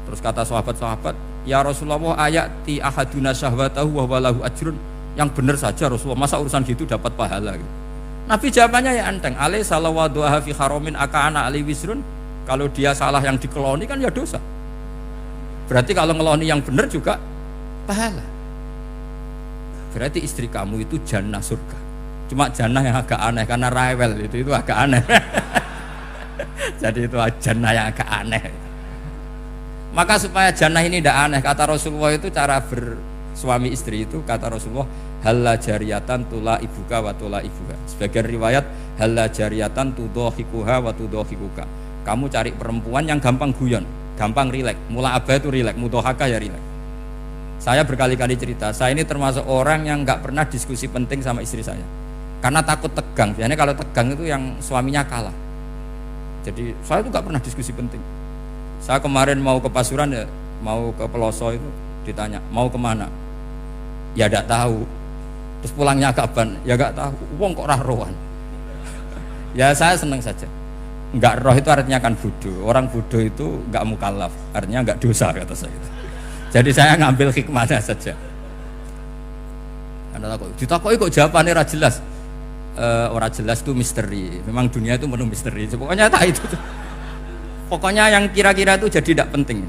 Terus kata sahabat-sahabat, ya Rasulullah ayati ahaduna syahwatahu wa walahu ajrun. Yang benar saja Rasulullah, masa urusan gitu dapat pahala gitu. Nabi jawabannya ya enteng, alai salawaduha fi haramin aka'ana ali wisrun. Kalau dia salah yang dikeloni kan ya dosa. Berarti kalau ngeloni yang benar juga pahala. Berarti istri kamu itu jannah surga. Cuma jannah yang agak aneh karena rewel itu agak aneh. Jadi itu jannah yang agak aneh. Maka supaya jannah ini tidak aneh, kata Rasulullah itu cara bersuami istri itu kata Rasulullah halla jariyatan tula ibuka wa tula ibuka. Sebagian riwayat halla jariyatan tudhahikuha wa tudhahikuka. Kamu cari perempuan yang gampang guyon, gampang rileks. Mula abah itu rileks, mudhahaka ya rileks. Saya berkali-kali cerita, saya ini termasuk orang yang nggak pernah diskusi penting sama istri saya karena takut tegang. Biasanya kalau tegang itu yang suaminya kalah. Jadi saya itu nggak pernah diskusi penting. Saya kemarin mau ke Pasuruan ya, mau ke Peloso itu ditanya mau kemana, ya tidak tahu. Terus pulangnya kapan? Ya nggak tahu. Wong kok rohan. Ya saya senang saja. Nggak roh itu artinya kan bodoh. Orang bodoh itu nggak mukallaf, artinya nggak dosa kata saya. Jadi saya ngambil hikmahnya saja. Anda takut, ditakoi kok jawabannya ora jelas. Ora jelas itu misteri. Memang dunia itu penuh misteri. Pokoknya tak itu. Pokoknya yang kira-kira itu jadi tidak penting.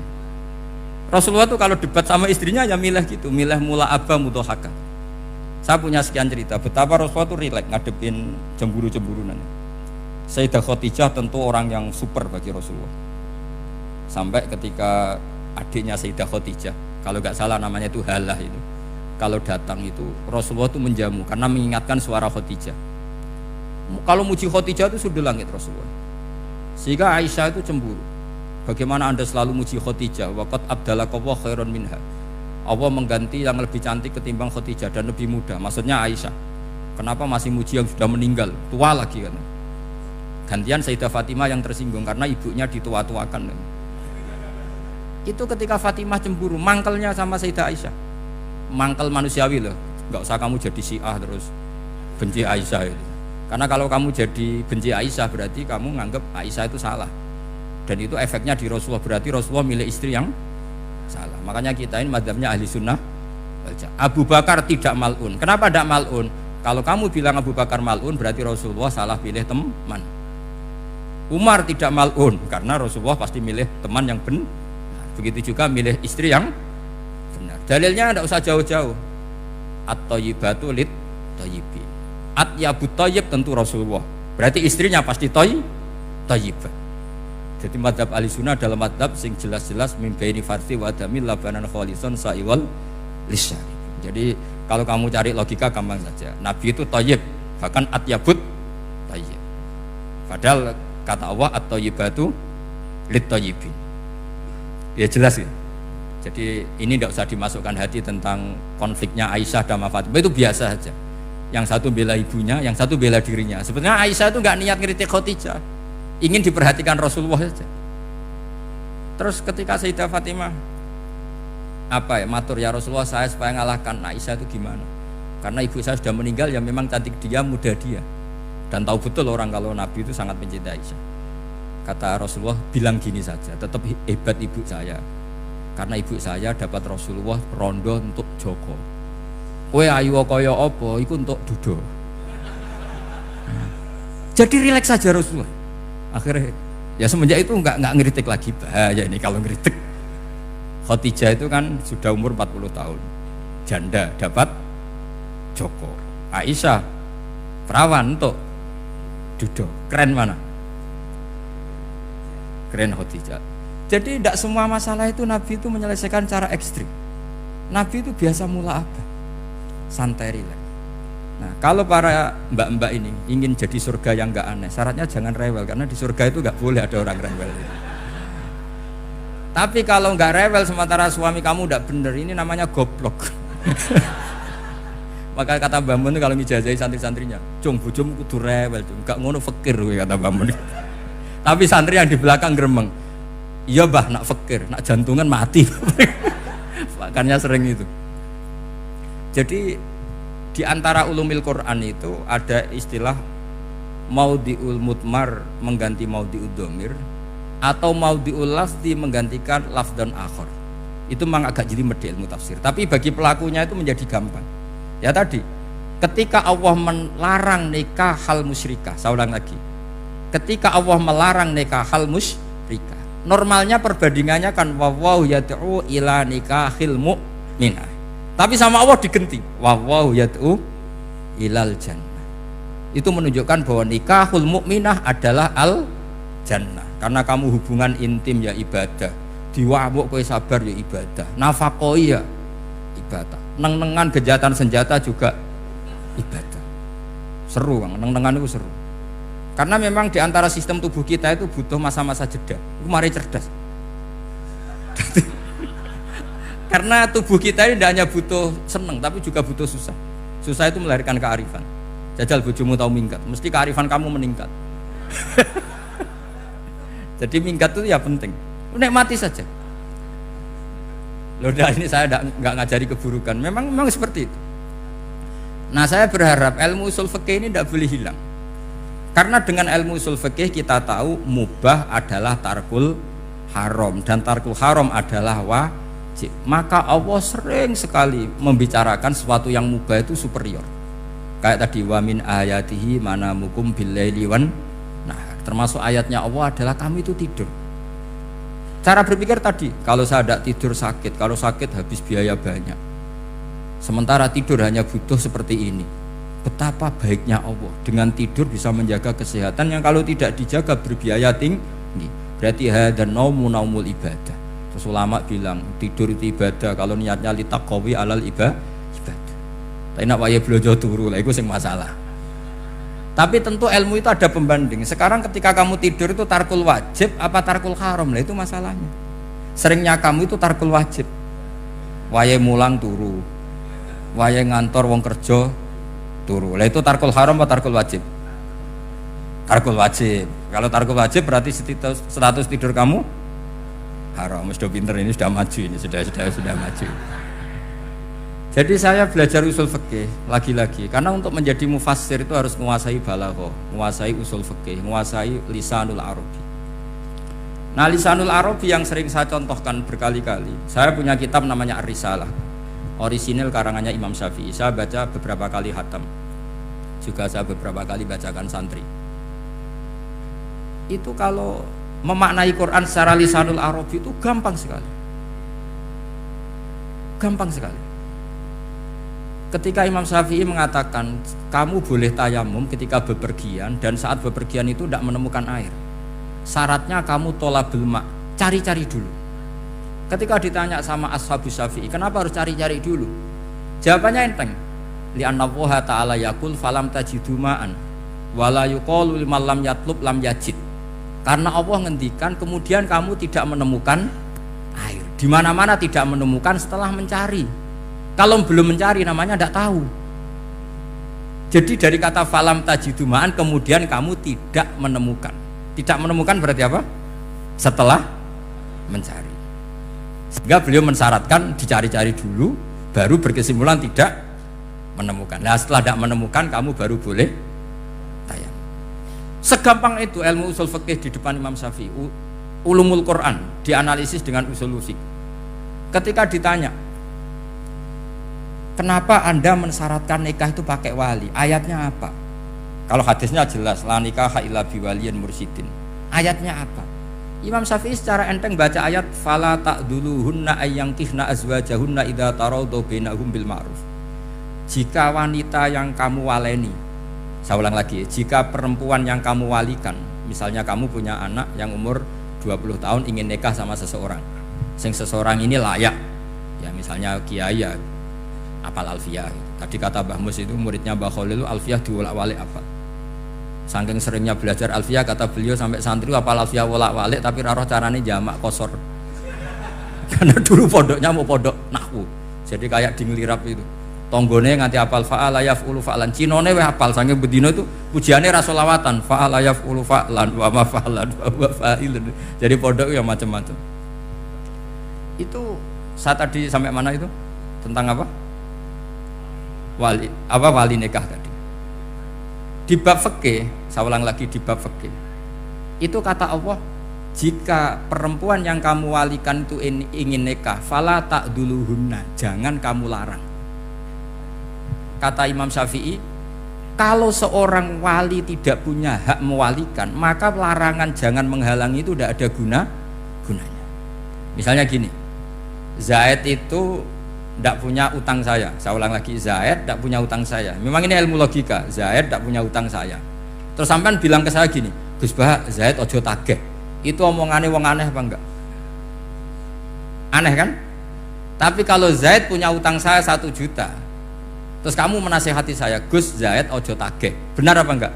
Rasulullah tuh kalau debat sama istrinya ya milih gitu, milih mula abah mutohaka. Saya punya sekian cerita betapa Rasulullah tuh rileks ngadepin cemburu-cemburunan. Sayyidah Khadijah tentu orang yang super bagi Rasulullah. Sampai ketika adiknya Sayyidah Khadijah, kalau nggak salah namanya itu Halah itu, kalau datang itu Rasulullah tuh menjamu karena mengingatkan suara Khadijah. Kalau muji Khadijah itu sudah langit Rasulullah. Sehingga Aisyah itu cemburu. Bagaimana Anda selalu muji Khadijah? Waqad abdalakallahu khairan minha. Allah mengganti yang lebih cantik ketimbang Khadijah dan lebih muda. Maksudnya Aisyah. Kenapa masih muji yang sudah meninggal? Tua lagi kan. Gantian Sayyidah Fatimah yang tersinggung karena ibunya ditua-tuakan. Itu ketika Fatimah cemburu, mangkelnya sama Sayyidah Aisyah. Mangkel manusiawi loh. Enggak usah kamu jadi Syiah terus benci Aisyah itu. Karena kalau kamu jadi benci Aisyah berarti kamu nganggap Aisyah itu salah. Dan itu efeknya di Rasulullah, berarti Rasulullah milih istri yang salah. Makanya kita ini madzhabnya ahli sunnah wal jamaah. Abu Bakar tidak mal'un. Kenapa tidak mal'un? Kalau kamu bilang Abu Bakar mal'un berarti Rasulullah salah pilih teman. Umar tidak mal'un karena Rasulullah pasti milih teman yang benar. Begitu juga milih istri yang benar. Dalilnya tidak usah jauh-jauh. At-thayyibatu lit-thayyibi. At-yabut thayyib tentu Rasulullah. Berarti istrinya pasti thayyibah. Jadi madzhab ahli sunnah dalam madzhab sing jelas-jelas min baini farsi wa damil labanan khalisan sa'iwal lisyari. Jadi kalau kamu cari logika gampang saja. Nabi itu thayyib, bahkan at-yabut thayyib. Padahal kata Allah at-thayyibatu lit-thayyibin. Ya jelas ya. Jadi ini tidak usah dimasukkan hati tentang konfliknya Aisyah dan Fatimah, itu biasa saja. Yang satu bela ibunya, yang satu bela dirinya. Sebenarnya Aisyah itu nggak niat ngeritik Khadijah, ingin diperhatikan Rasulullah saja. Terus ketika Sayyidah Fatimah matur ya Rasulullah, saya supaya ngalahkan Aisyah itu gimana? Karena ibu saya sudah meninggal, ya memang cantik dia, muda dia, dan tahu betul orang kalau Nabi itu sangat mencintai Aisyah. Kata Rasulullah, bilang gini saja, tetap hebat ibu saya, karena ibu saya dapat Rasulullah rondo untuk Joko. Kowe ayu kaya apa iku untuk dudo. Jadi rileks saja Rasulullah. Akhirnya ya semenjak itu enggak ngeritik lagi. Bahaya ini kalau ngeritik. Khadijah itu kan sudah umur 40 tahun. Janda dapat Joko. Aisyah perawan untuk dudo. Keren mana? Keren Khadijah. Jadi tidak semua masalah itu Nabi itu menyelesaikan cara ekstrim. Nabi itu biasa mula apa? Santai rileks. Nah, kalau para mbak-mbak ini ingin jadi surga yang enggak aneh, syaratnya jangan rewel, karena di surga itu enggak boleh ada orang rewel. Tapi kalau enggak rewel sementara suami kamu enggak bener, ini namanya goblok. Maka kata Mbah Mun kalau ngijazahi santri-santrinya, "Cung, bojomu kudu rewel, cung. Enggak ngono fakir," kata Mbah Mun. Tapi santri yang di belakang gremeng, "Iya, Mbah, nak fakir, nak jantungan mati." Makanya sering itu. Jadi di antara ulumil Quran itu ada istilah maudhi'ul mudmar mengganti maudhi'ud dhamir, atau maudhi'ul lafzi menggantikan lafdan akhar. Itu memang agak jadi ilmu tafsir, tapi bagi pelakunya itu menjadi gampang. Ya tadi, ketika Allah melarang nikah hal musyrikah, saya ulang lagi. Ketika Allah melarang nikah hal musyrikah, normalnya perbandingannya kan wallahu yad'u ila nikahil mu'minah. Tapi sama Allah digenti, wallahu yad'u ilal jannah. Itu menunjukkan bahwa nikahul mukminah adalah al jannah. Karena kamu hubungan intim ya ibadah, diwamuk kowe sabar ya ibadah, nafakoi ya ibadah, neng-nengan kejahatan senjata juga ibadah. Seru Bang, neng-nengan itu seru. Karena memang di antara sistem tubuh kita itu butuh masa-masa jeda. Itu mari cerdas. Karena tubuh kita ini tidak hanya butuh seneng, tapi juga butuh susah. Susah itu melahirkan kearifan. Jajal bojomu tahu minggat, mesti kearifan kamu meningkat. Jadi minggat itu ya penting. Nikmati saja. Loh, ini saya nggak ngajari keburukan. Memang seperti itu. Nah, saya berharap ilmu usul fikih ini tidak boleh hilang. Karena dengan ilmu usul fikih kita tahu mubah adalah tarkul haram dan tarkul haram adalah wajib. Maka Allah sering sekali membicarakan sesuatu yang mubah itu superior. Kayak tadi wa min ayatihi manamukum billaili wan nahar. Termasuk ayatnya Allah adalah kamu itu tidur. Cara berpikir tadi, kalau saya tidak tidur sakit, kalau sakit habis biaya banyak. Sementara tidur hanya butuh seperti ini. Betapa baiknya Allah dengan tidur bisa menjaga kesehatan yang kalau tidak dijaga berbiaya tinggi. Berarti hadan naumul ibadah. Terus ulama bilang tidur itu ibadah kalau niatnya litaqawi alal ibadah. Tapi nak waya blojo turu lah itu sing masalah. Tapi tentu ilmu itu ada pembanding. Sekarang ketika kamu tidur itu tarkul wajib apa tarkul haram, lah itu masalahnya. Seringnya kamu itu tarkul wajib. Waya mulang turu. Waya ngantor wong kerja turu. Lah itu tarkul haram apa tarkul wajib? Tarkul wajib. Kalau tarkul wajib berarti status tidur kamu haram. Sudah pinter ini, sudah maju ini, sudah maju. Jadi saya belajar usul fikih lagi-lagi karena untuk menjadi mufassir itu harus menguasai balaghah, menguasai usul fikih, menguasai lisanul arabi. Nah, lisanul arabi yang sering saya contohkan berkali-kali. Saya punya kitab namanya Ar-Risalah. Orisinil karangannya Imam Syafi'i. Saya baca beberapa kali khatam. Juga saya beberapa kali bacakan santri. Itu kalau memaknai Quran secara lisanul arabi itu gampang sekali. Gampang sekali. Ketika Imam Syafi'i mengatakan kamu boleh tayamum ketika bepergian dan saat bepergian itu tidak menemukan air, syaratnya kamu tolabul ma, cari-cari dulu. Ketika ditanya sama ashabus Syafi'i kenapa harus cari-cari dulu, jawabannya enteng, li'anna Allah ta'ala yaqul falam tajidu ma'an wala yuqalu liman lam yatlub lam yajid. Karena Allah ngendikan kemudian kamu tidak menemukan air, di mana-mana tidak menemukan setelah mencari. Kalau belum mencari namanya tidak tahu. Jadi dari kata falam tajidumaan kemudian kamu tidak menemukan. Tidak menemukan berarti apa? Setelah mencari. Sehingga beliau mensyaratkan dicari-cari dulu baru berkesimpulan tidak menemukan. Nah, setelah tidak menemukan kamu baru boleh tayang. Segampang itu ilmu usul fikih di depan Imam Syafi'i. Ulumul Quran dianalisis dengan usul fikih. Ketika ditanya kenapa Anda mensyaratkan nikah itu pakai wali? Ayatnya apa? Kalau hadisnya jelas, la nikaha illa biwaliyin mursyidin. Ayatnya apa? Imam Syafi'i secara enteng baca ayat fala ta'duluhunna ayyankihna azwajahunna idza tarawdu bainahum bil ma'ruf. Jika wanita yang kamu waleni, saya ulang lagi, jika perempuan yang kamu walikan, misalnya kamu punya anak yang umur 20 tahun ingin nikah sama seseorang. Sing seseorang ini layak. Ya misalnya kiai ya apal alfiyah. Tadi kata Mbah Mus itu muridnya Mbah Khalil alfiyah diwolak-walik apal. Saking seringnya belajar alfiyah kata beliau sampai santri apal alfiyah wolak-walik tapi roh carane jamak kosor. Karena dulu pondoknya mau pondok nahwu. Jadi kayak di ngelirap itu. Tonggone nganti apal fa'ala yaf'ulu fa'lan. Cinone weh apal saking bedino itu pujiane ra selawatan fa'ala yaf'ulu fa'lan wa ma fa'lan wa fa'ilun. Jadi pondok ya macam-macam. Itu saat tadi sampai mana itu? Tentang apa? Wali nikah tadi. Di bab fikih, saya ulang lagi di bab fikih. Itu kata Allah, jika perempuan yang kamu walikan itu ingin nikah, fala ta'duluhunna, jangan kamu larang. Kata Imam Syafi'i, kalau seorang wali tidak punya hak mewalikan, maka larangan jangan menghalangi itu tidak ada gunanya. Misalnya gini, Zaid itu tidak punya utang saya ulang lagi, Zaid tidak punya utang saya. Memang ini ilmu logika, Zaid tidak punya utang saya. Terus sampean bilang ke saya gini, Gus Bah, Zaid ojo tageh. Itu omongannya wong aneh apa enggak? Aneh kan? Tapi kalau Zaid punya utang saya 1 juta, terus kamu menasihati saya, Gus Zaid ojo tageh, benar apa enggak?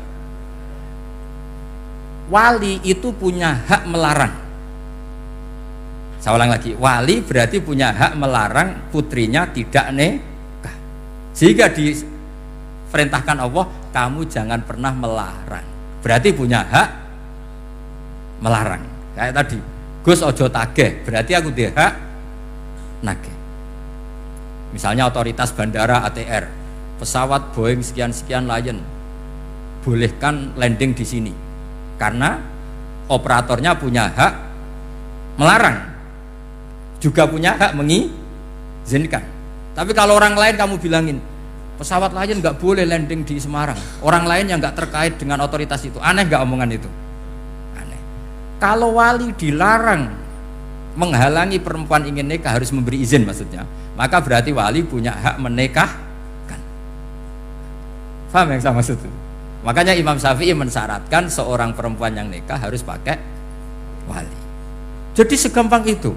Wali itu punya hak melarang. Saya ulang lagi, wali berarti punya hak melarang putrinya tidak nikah. Jika diperintahkan Allah, kamu jangan pernah melarang. Berarti punya hak melarang. Kayak tadi, Gus ojo tageh, berarti aku dia hak nageh. Misalnya otoritas bandara ATR, pesawat Boeing sekian-sekian Lion bolehkan landing di sini karena operatornya punya hak melarang, juga punya hak mengizinkan. Tapi kalau orang lain kamu bilangin pesawat Lion nggak boleh landing di Semarang, orang lain yang nggak terkait dengan otoritas itu, aneh nggak omongan itu? Aneh. Kalau wali dilarang menghalangi perempuan ingin nikah harus memberi izin maksudnya, maka berarti wali punya hak menikahkan. Paham yang saya maksud itu? Makanya Imam Syafi'i mensyaratkan seorang perempuan yang nikah harus pakai wali. Jadi segampang itu.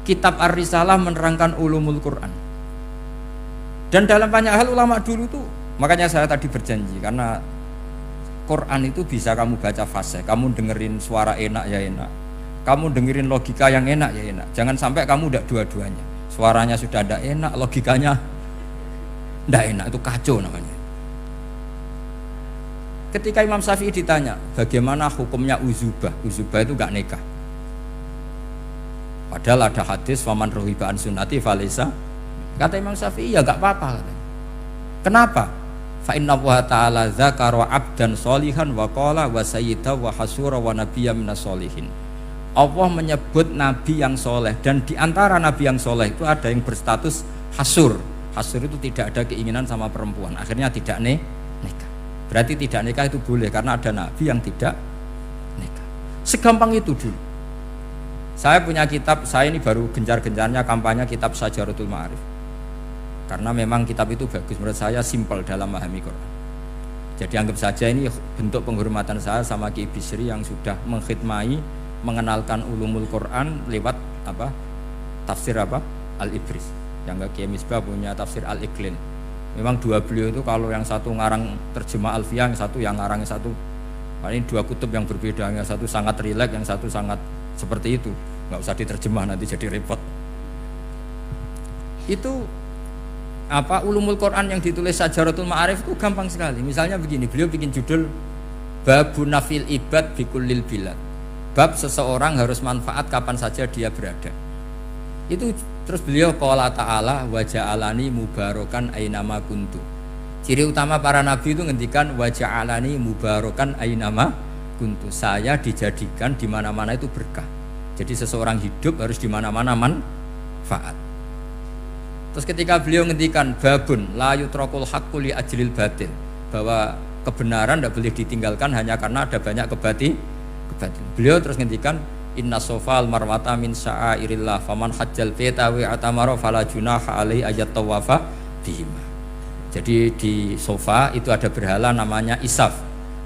Kitab Ar-Risalah menerangkan ulumul Quran. Dan dalam banyak hal ulama dulu tuh, makanya saya tadi berjanji, karena Quran itu bisa kamu baca fasih, kamu dengerin suara enak ya enak, kamu dengerin logika yang enak ya enak. Jangan sampai kamu udah dua-duanya. Suaranya sudah ada enak, logikanya tidak enak, itu kacau namanya. Ketika Imam Syafi'i ditanya bagaimana hukumnya uzubah, uzubah itu gak nikah, padahal ada hadis faman rohiba an sunnati falesa, kata Imam Syafi'i ya gak apa-apa. Kenapa? Fa inna wa ta'ala dzakara abdan sholihan wa qala wa sayyida wa hasura wa nabiyya minas sholihin. Allah menyebut nabi yang soleh, dan diantara nabi yang soleh itu ada yang berstatus hasur. Hasur itu tidak ada keinginan sama perempuan, akhirnya tidak nikah. Berarti tidak nikah itu boleh karena ada nabi yang tidak nikah. Segampang itu dulu. Saya punya kitab, saya ini baru gencar-gencarnya kampanye kitab Syajaratul Ma'arif, karena memang kitab itu bagus, menurut saya simpel dalam memahami Quran. Jadi anggap saja ini bentuk penghormatan saya sama Ki Bisri yang sudah mengkhidmai, mengenalkan ulumul Quran lewat tafsir Al-Ibris. Yang Kiai Misbah punya tafsir Al-Iqlin. Memang dua beliau itu, kalau yang satu ngarang terjemah Alfiyah, yang satu yang ngarang satu, ini dua kutub yang berbeda, yang satu sangat rileks, yang satu sangat seperti itu, nggak usah diterjemah nanti jadi repot. Itu ulumul Quran yang ditulis Syajaratul Ma'arif itu gampang sekali. Misalnya begini, beliau bikin judul Babun Nafil Ibad Bikullil Bilad, bab seseorang harus manfaat kapan saja dia berada. Itu terus beliau qala ta'ala wa ja'alani mubarakan ainama kuntu. Ciri utama para nabi itu ngendikan wa ja'alani mubarakan ainama kuntu. Saya dijadikan di mana-mana itu berkah. Jadi seseorang hidup harus di mana-mana manfaat. Terus ketika beliau ngendikan babun la yutrakul haqqu li ajlil batil, bahwa kebenaran tidak boleh ditinggalkan hanya karena ada banyak kebatilan. Beliau terus ngendikan inna sofal marwata min sya'airillah faman hajjal baita wa atamara fala junaha alaihi ayat tawafa bihima. Jadi di Sofa itu ada berhala namanya Isaf,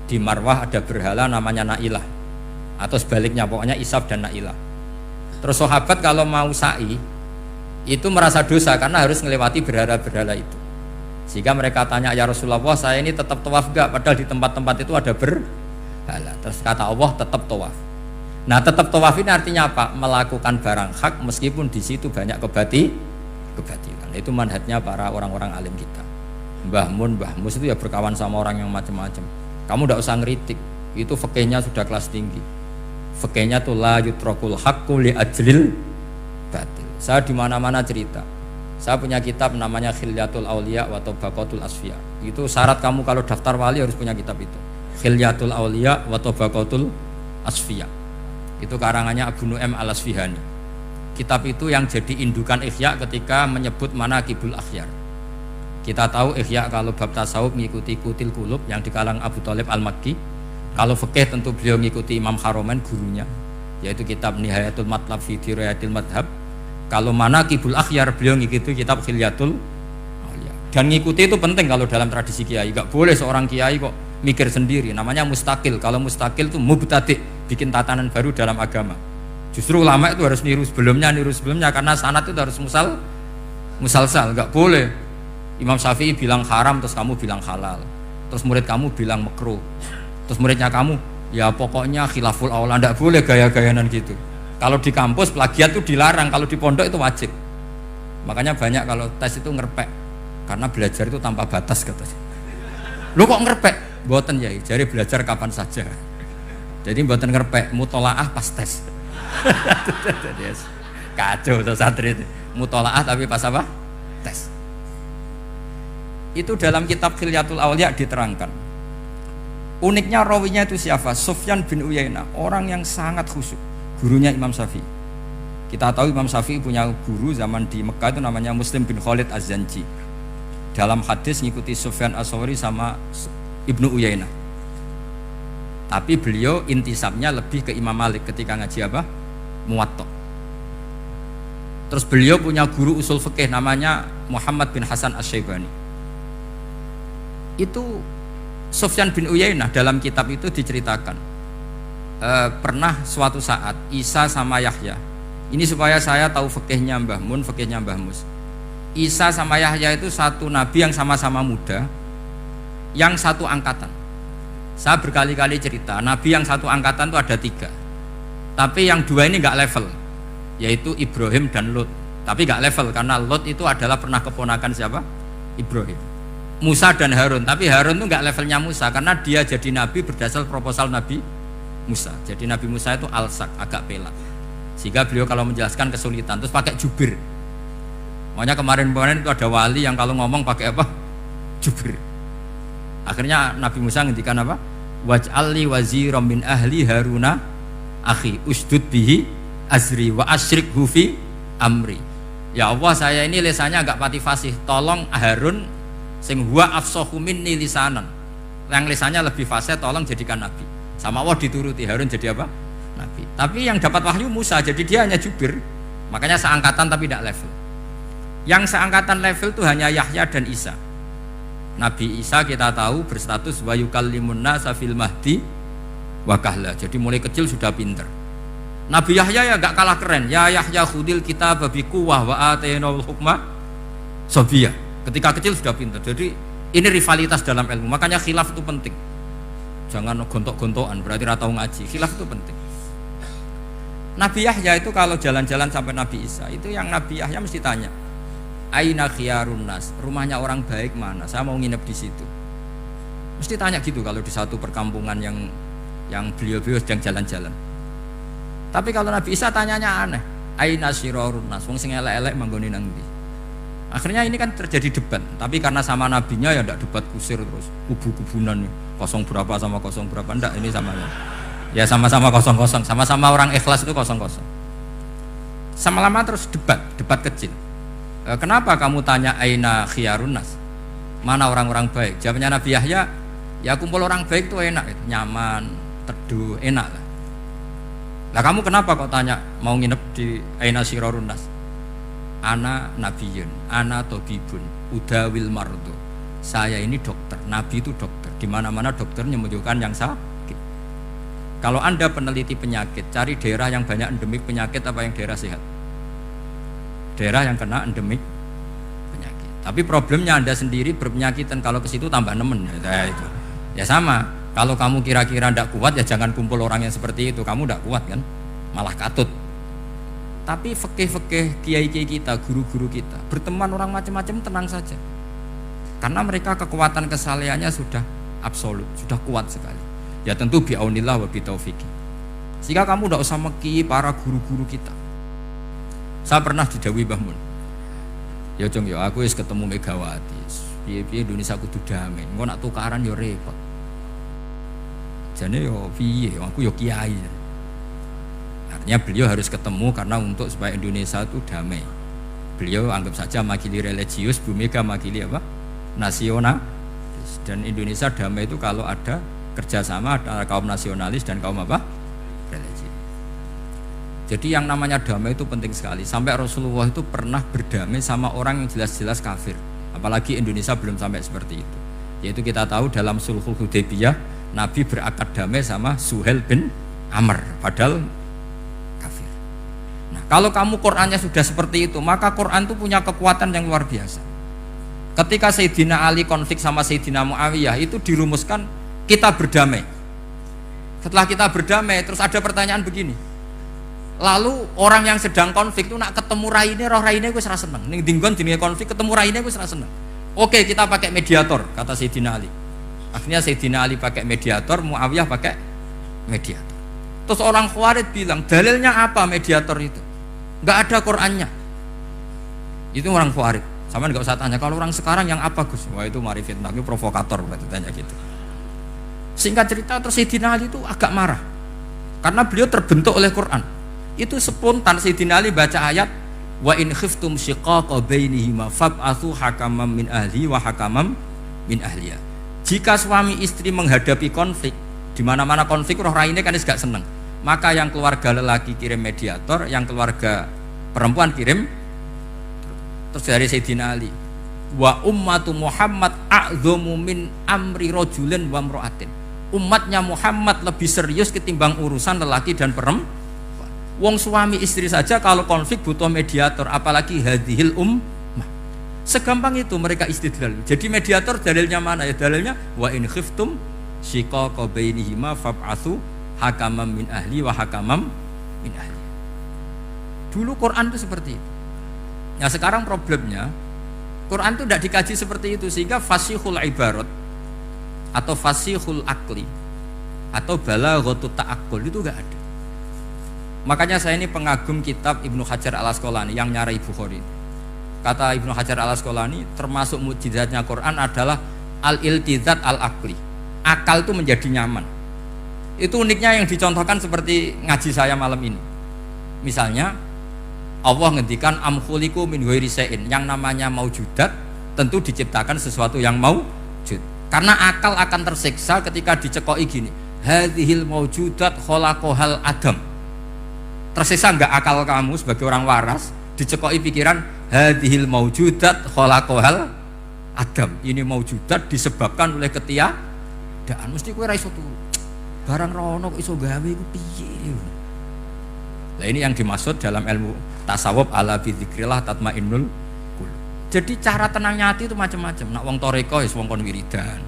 di Marwah ada berhala namanya Nailah, atau sebaliknya, pokoknya Isaf dan Nailah. Terus sahabat kalau mau sa'i itu merasa dosa karena harus melewati berhala-berhala itu, sehingga mereka tanya, ya Rasulullah, saya ini tetap tawaf gak? Padahal di tempat-tempat itu ada berhala. Terus kata Allah, tetap tawaf. Nah, tetap tawaf ini artinya apa? Melakukan barang hak meskipun di situ banyak kebatilan. Itu manhajnya para orang-orang alim kita. Mbah Mun, Mbah Mus itu ya berkawan sama orang yang macam-macam. Kamu tidak usah ngeritik, itu fikihnya sudah kelas tinggi. Fikihnya tuh la yutrakul haqqu li ajlil batil. Saya di mana-mana cerita. Saya punya kitab namanya Khilyatul Auliya wa Tabaqatul Asfiya. Itu syarat kamu kalau daftar wali harus punya kitab itu. Khilyatul Auliya wa Tabaqatul Asfiya. Itu karangannya Abu Nu'aim Al-Asfihani. Kitab itu yang jadi indukan Ihya ketika menyebut manaqibul akhyar. Kita tahu Ihya kalau bab tasawuf mengikuti Kutil Qulub yang di kalang Abu Thalib Al-Makki. Kalau fikih tentu beliau mengikuti Imam Haromen gurunya, yaitu kitab Nihayatul Matlab fi Dirayatil Madhab. Kalau manaqibul akhyar beliau mengikuti kitab Khilyatul Auliya. Dan ngikuti itu penting kalau dalam tradisi kiai. Enggak boleh seorang kiai kok mikir sendiri, namanya mustakil. Kalau mustakil itu mubtadi', bikin tatanan baru dalam agama. Justru ulama itu harus niru sebelumnya karena sanad itu harus musalsal, enggak boleh. Imam Syafi'i bilang haram terus kamu bilang halal, terus murid kamu bilang makruh, terus muridnya kamu ya pokoknya khilaful aula, enggak boleh gaya-gayanan gitu. Kalau di kampus plagiat itu dilarang, kalau di pondok itu wajib. Makanya banyak kalau tes itu ngerpek, karena belajar itu tanpa batas katanya. Lu kok ngerpek? Mboten ya, jari belajar kapan saja. Jadi mboten ngerpek, mutolaah pas tes. Kacau tuh santri itu. Mutolaah tapi pas apa? Tes. Itu dalam kitab Khilyatul Awliya diterangkan. Uniknya rawinya itu siapa? Sufyan bin Uyainah, orang yang sangat khusyuk, gurunya Imam Syafi'i. Kita tahu Imam Syafi'i punya guru zaman di Mekah itu namanya Muslim bin Khalid Az-Zanji. Dalam hadis ngikuti Sufyan As-Sawri sama Ibnu Uyainah. Tapi beliau intisabnya lebih ke Imam Malik ketika ngaji apa? Muwatta. Terus beliau punya guru usul fikih namanya Muhammad bin Hasan Asy-Syaibani. Itu Sufyan bin Uyainah dalam kitab itu diceritakan pernah suatu saat Isa sama Yahya, ini supaya saya tahu fikihnya Mbah Mun, fikihnya Mbah Mus. Isa sama Yahya itu satu nabi yang sama-sama muda, yang satu angkatan. Saya berkali-kali cerita, nabi yang satu angkatan itu ada 3, tapi yang 2 ini nggak level, yaitu Ibrahim dan Lot. Tapi nggak level karena Lot itu adalah pernah keponakan siapa? Ibrahim. Musa dan Harun, tapi Harun itu nggak levelnya Musa karena dia jadi nabi berdasar proposal Nabi Musa. Jadi Nabi Musa itu alsak, agak pelak, sehingga beliau kalau menjelaskan kesulitan, terus pakai jubir. Makanya kemarin-kemarin itu ada wali yang kalau ngomong pakai apa? Jubir. Akhirnya Nabi Musa ngendikan apa? Waj'alli waziran min ahli Haruna akhi usdud bihi azri wa asyrikhu fi amri. Ya Allah, saya ini lisannya agak pati fasih, tolong Harun sing huwa afsahu minni lisanan, yang lisannya lebih fasih, tolong jadikan nabi. Sama Allah dituruti, Harun jadi apa? Nabi. Tapi yang dapat wahyu Musa, jadi dia hanya jubir. Makanya seangkatan tapi tidak level. Yang seangkatan level itu hanya Yahya dan Isa. Nabi Isa kita tahu berstatus wa yukallimun nasa fil mahdi wa kahla. Jadi mulai kecil sudah pinter. Nabi Yahya ya gak kalah keren. Ya Yahya khudil kitab bi quwwah wa atainal hukma sabiyah. Ketika kecil sudah pintar. Jadi ini rivalitas dalam ilmu. Makanya khilaf itu penting. Jangan gontok-gontokan, berarti ratau ngaji. Khilaf itu penting. Nabi Yahya itu kalau jalan-jalan sampai Nabi Isa, itu yang Nabi Yahya mesti tanya, aina khiyarun nas, rumahnya orang baik mana? Saya mau nginep di situ. Mesti tanya gitu kalau di satu perkampungan yang beliau-beliau sedang jalan-jalan. Tapi kalau Nabi Isa tanyanya aneh, aina syirarun nas, wong sing elek-elek manggone nang ndi? Akhirnya ini kan terjadi debat, tapi karena sama nabinya ya tidak debat kusir terus kubu-kubunan, kosong berapa sama kosong berapa, enggak, ini samanya ya sama-sama kosong-kosong, sama-sama orang ikhlas itu kosong-kosong. Sama lama terus debat kecil. Kenapa kamu tanya aina khiyarun nas, mana orang-orang baik? Jawabnya Nabi Yahya, ya kumpul orang baik itu enak, nyaman, teduh, enak lah. Lah kamu kenapa kok tanya mau nginep di aina syirarun nas? Ana nabiyun, ana tobibun, udawil mardo. Saya ini dokter, nabi itu dokter. Di mana-mana dokternya menunjukkan yang sakit. Kalau Anda peneliti penyakit, cari daerah yang banyak endemik penyakit apa yang daerah sehat? Daerah yang kena endemik penyakit. Tapi problemnya Anda sendiri berpenyakit dan kalau ke situ tambah nemen. Ya, itu. Ya sama. Kalau kamu kira-kira tidak kuat ya jangan kumpul orang yang seperti itu. Kamu tidak kuat kan? Malah katut. Tapi fikih-fikih kiai-kiai kita, guru-guru kita, berteman orang macam-macam tenang saja. Karena mereka kekuatan kesalehannya sudah absolut, sudah kuat sekali. Ya tentu bi'aunillah wa bitaufiqi. Sehingga kamu tidak usah meki para guru-guru kita. Saya pernah didhawuhi Mbah Mun. Ya Jong, ya aku wis ketemu Megawati. Piye-piye Indonesia kudu damai. Engko nak tukaran ya repot. Jane yo piye, aku yo kiai. Artinya beliau harus ketemu karena untuk supaya Indonesia itu damai. Beliau anggap saja makili religius, Bu Mega makili apa? Nasional. Dan Indonesia damai itu kalau ada kerjasama antara kaum nasionalis dan kaum apa? Religius. Jadi yang namanya damai itu penting sekali. Sampai Rasulullah itu pernah berdamai sama orang yang jelas-jelas kafir. Apalagi Indonesia belum sampai seperti itu. Yaitu kita tahu dalam Sulhul Hudaybiyah, Nabi berakad damai sama Suhail bin Amr. Padahal kalau kamu Qur'annya sudah seperti itu, maka Qur'an itu punya kekuatan yang luar biasa. Ketika Sayyidina Ali konflik sama Sayyidina Muawiyah, itu dirumuskan kita berdamai. Setelah kita berdamai, terus ada pertanyaan begini. Lalu orang yang sedang konflik itu nak ketemu raine, roh raine gue serasa seneng. Ning dinggon jenenge konflik ketemu raine gue serasa seneng. Oke, kita pakai mediator, kata Sayyidina Ali. Akhirnya Sayyidina Ali pakai mediator, Muawiyah pakai mediator. Terus orang Khawarij bilang, dalilnya apa mediator itu? Nggak ada Qur'annya. Itu orang Khawarij. Sama nggak usah tanya kalau orang sekarang yang apa Gus? Wah itu mari fitnah, itu provokator berarti tanya gitu. Singkat cerita terus Sayyidina Ali itu agak marah karena beliau terbentuk oleh Quran. Itu spontan Sayyidina Ali baca ayat wa in khiftum shiqaqa bainihima fab'atsu hakaman min ahli wa hakaman min ahliya. Jika suami istri menghadapi konflik, di mana-mana konflik roh raine kan gak seneng. Maka yang keluarga lelaki kirim mediator, yang keluarga perempuan kirim. Terus dari Sayyidina Ali, wa ummatu Muhammad a'dhamu min amri rajulin wa imra'atin. Umatnya Muhammad lebih serius ketimbang urusan lelaki dan perempuan. Wong suami istri saja kalau konflik butuh mediator, apalagi hadhil ummah. Segampang itu mereka istidlal. Jadi mediator dalilnya mana ya? Dalilnya wa in khiftum shiqaqa bainihima fab'atsu hakaman min ahli wa hakaman min ahli. Dulu Quran itu seperti itu. Nah sekarang problemnya Quran itu tidak dikaji seperti itu sehingga fasihul ibarat atau fasihul akli atau balaghatut ta'aqqul itu enggak ada. Makanya saya ini pengagum kitab Ibnu Hajar al-Asqalani yang nyarai Bukhari. Kata Ibnu Hajar al-Asqalani termasuk mukjizatnya Quran adalah al-iltizat al-akli. Akal itu menjadi nyaman. Itu uniknya yang dicontohkan seperti ngaji saya malam ini. Misalnya Allah ngendikan am khuliqu min ghairi syai'in, yang namanya maujudat tentu diciptakan sesuatu yang maujud. Karena akal akan tersiksa ketika dicekoki gini, hadhil maujudat khalaqahal adam. Tersiksa enggak akal kamu sebagai orang waras dicekoki pikiran hadhil maujudat khalaqahal adam. Ini maujudat disebabkan oleh ketiadaan. Mesti kowe ra iso turu. Barang rono kok iso gawe iku piye? Nah ini yang dimaksud dalam ilmu tasawuf ala bi dzikrillah tatmainnul qulub. Jadi cara tenangnya hati itu macam-macam. Nak wong toreko wis wong kon wiridan.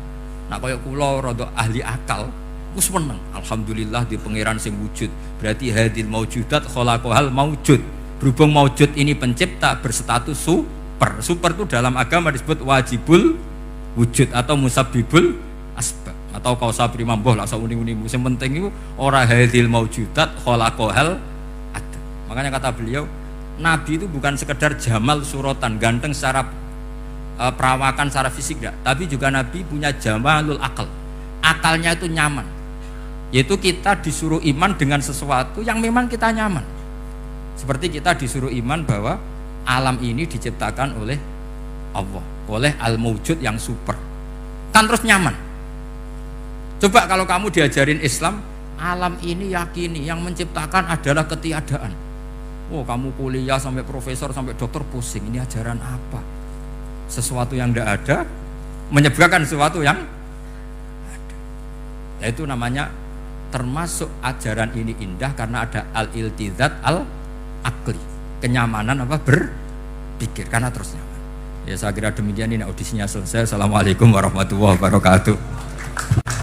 Nak koyo kula rada ahli akal, wis meneng. Alhamdulillah di pangeran sing wujud. Berarti hadil maujudat khalaqahal maujud. Berhubung maujud ini pencipta berstatus super. Super itu dalam agama disebut wajibul wujud atau musabbibul asbab atau kausa primamboh lah sauni-uni. Sing penting itu ora hadil maujudat khalaqahal. Makanya kata beliau, Nabi itu bukan sekedar jamal suratan, ganteng secara perawakan, secara fisik enggak, tapi juga Nabi punya jamalul akal. Akalnya itu nyaman. Yaitu kita disuruh iman dengan sesuatu yang memang kita nyaman. Seperti kita disuruh iman bahwa alam ini diciptakan oleh Allah, oleh al-mawjud yang super. Kan terus nyaman. Coba kalau kamu diajarin Islam, alam ini yakini yang menciptakan adalah ketiadaan. Oh kamu kuliah sampai profesor sampai dokter pusing, ini ajaran apa? Sesuatu yang tidak ada menyebabkan sesuatu yang ada. Yaitu namanya termasuk ajaran ini indah karena ada al-iltizat al-akli, kenyamanan apa berpikir karena terus nyaman. Ya saya kira demikian, ini audisinya selesai. Assalamualaikum warahmatullahi wabarakatuh.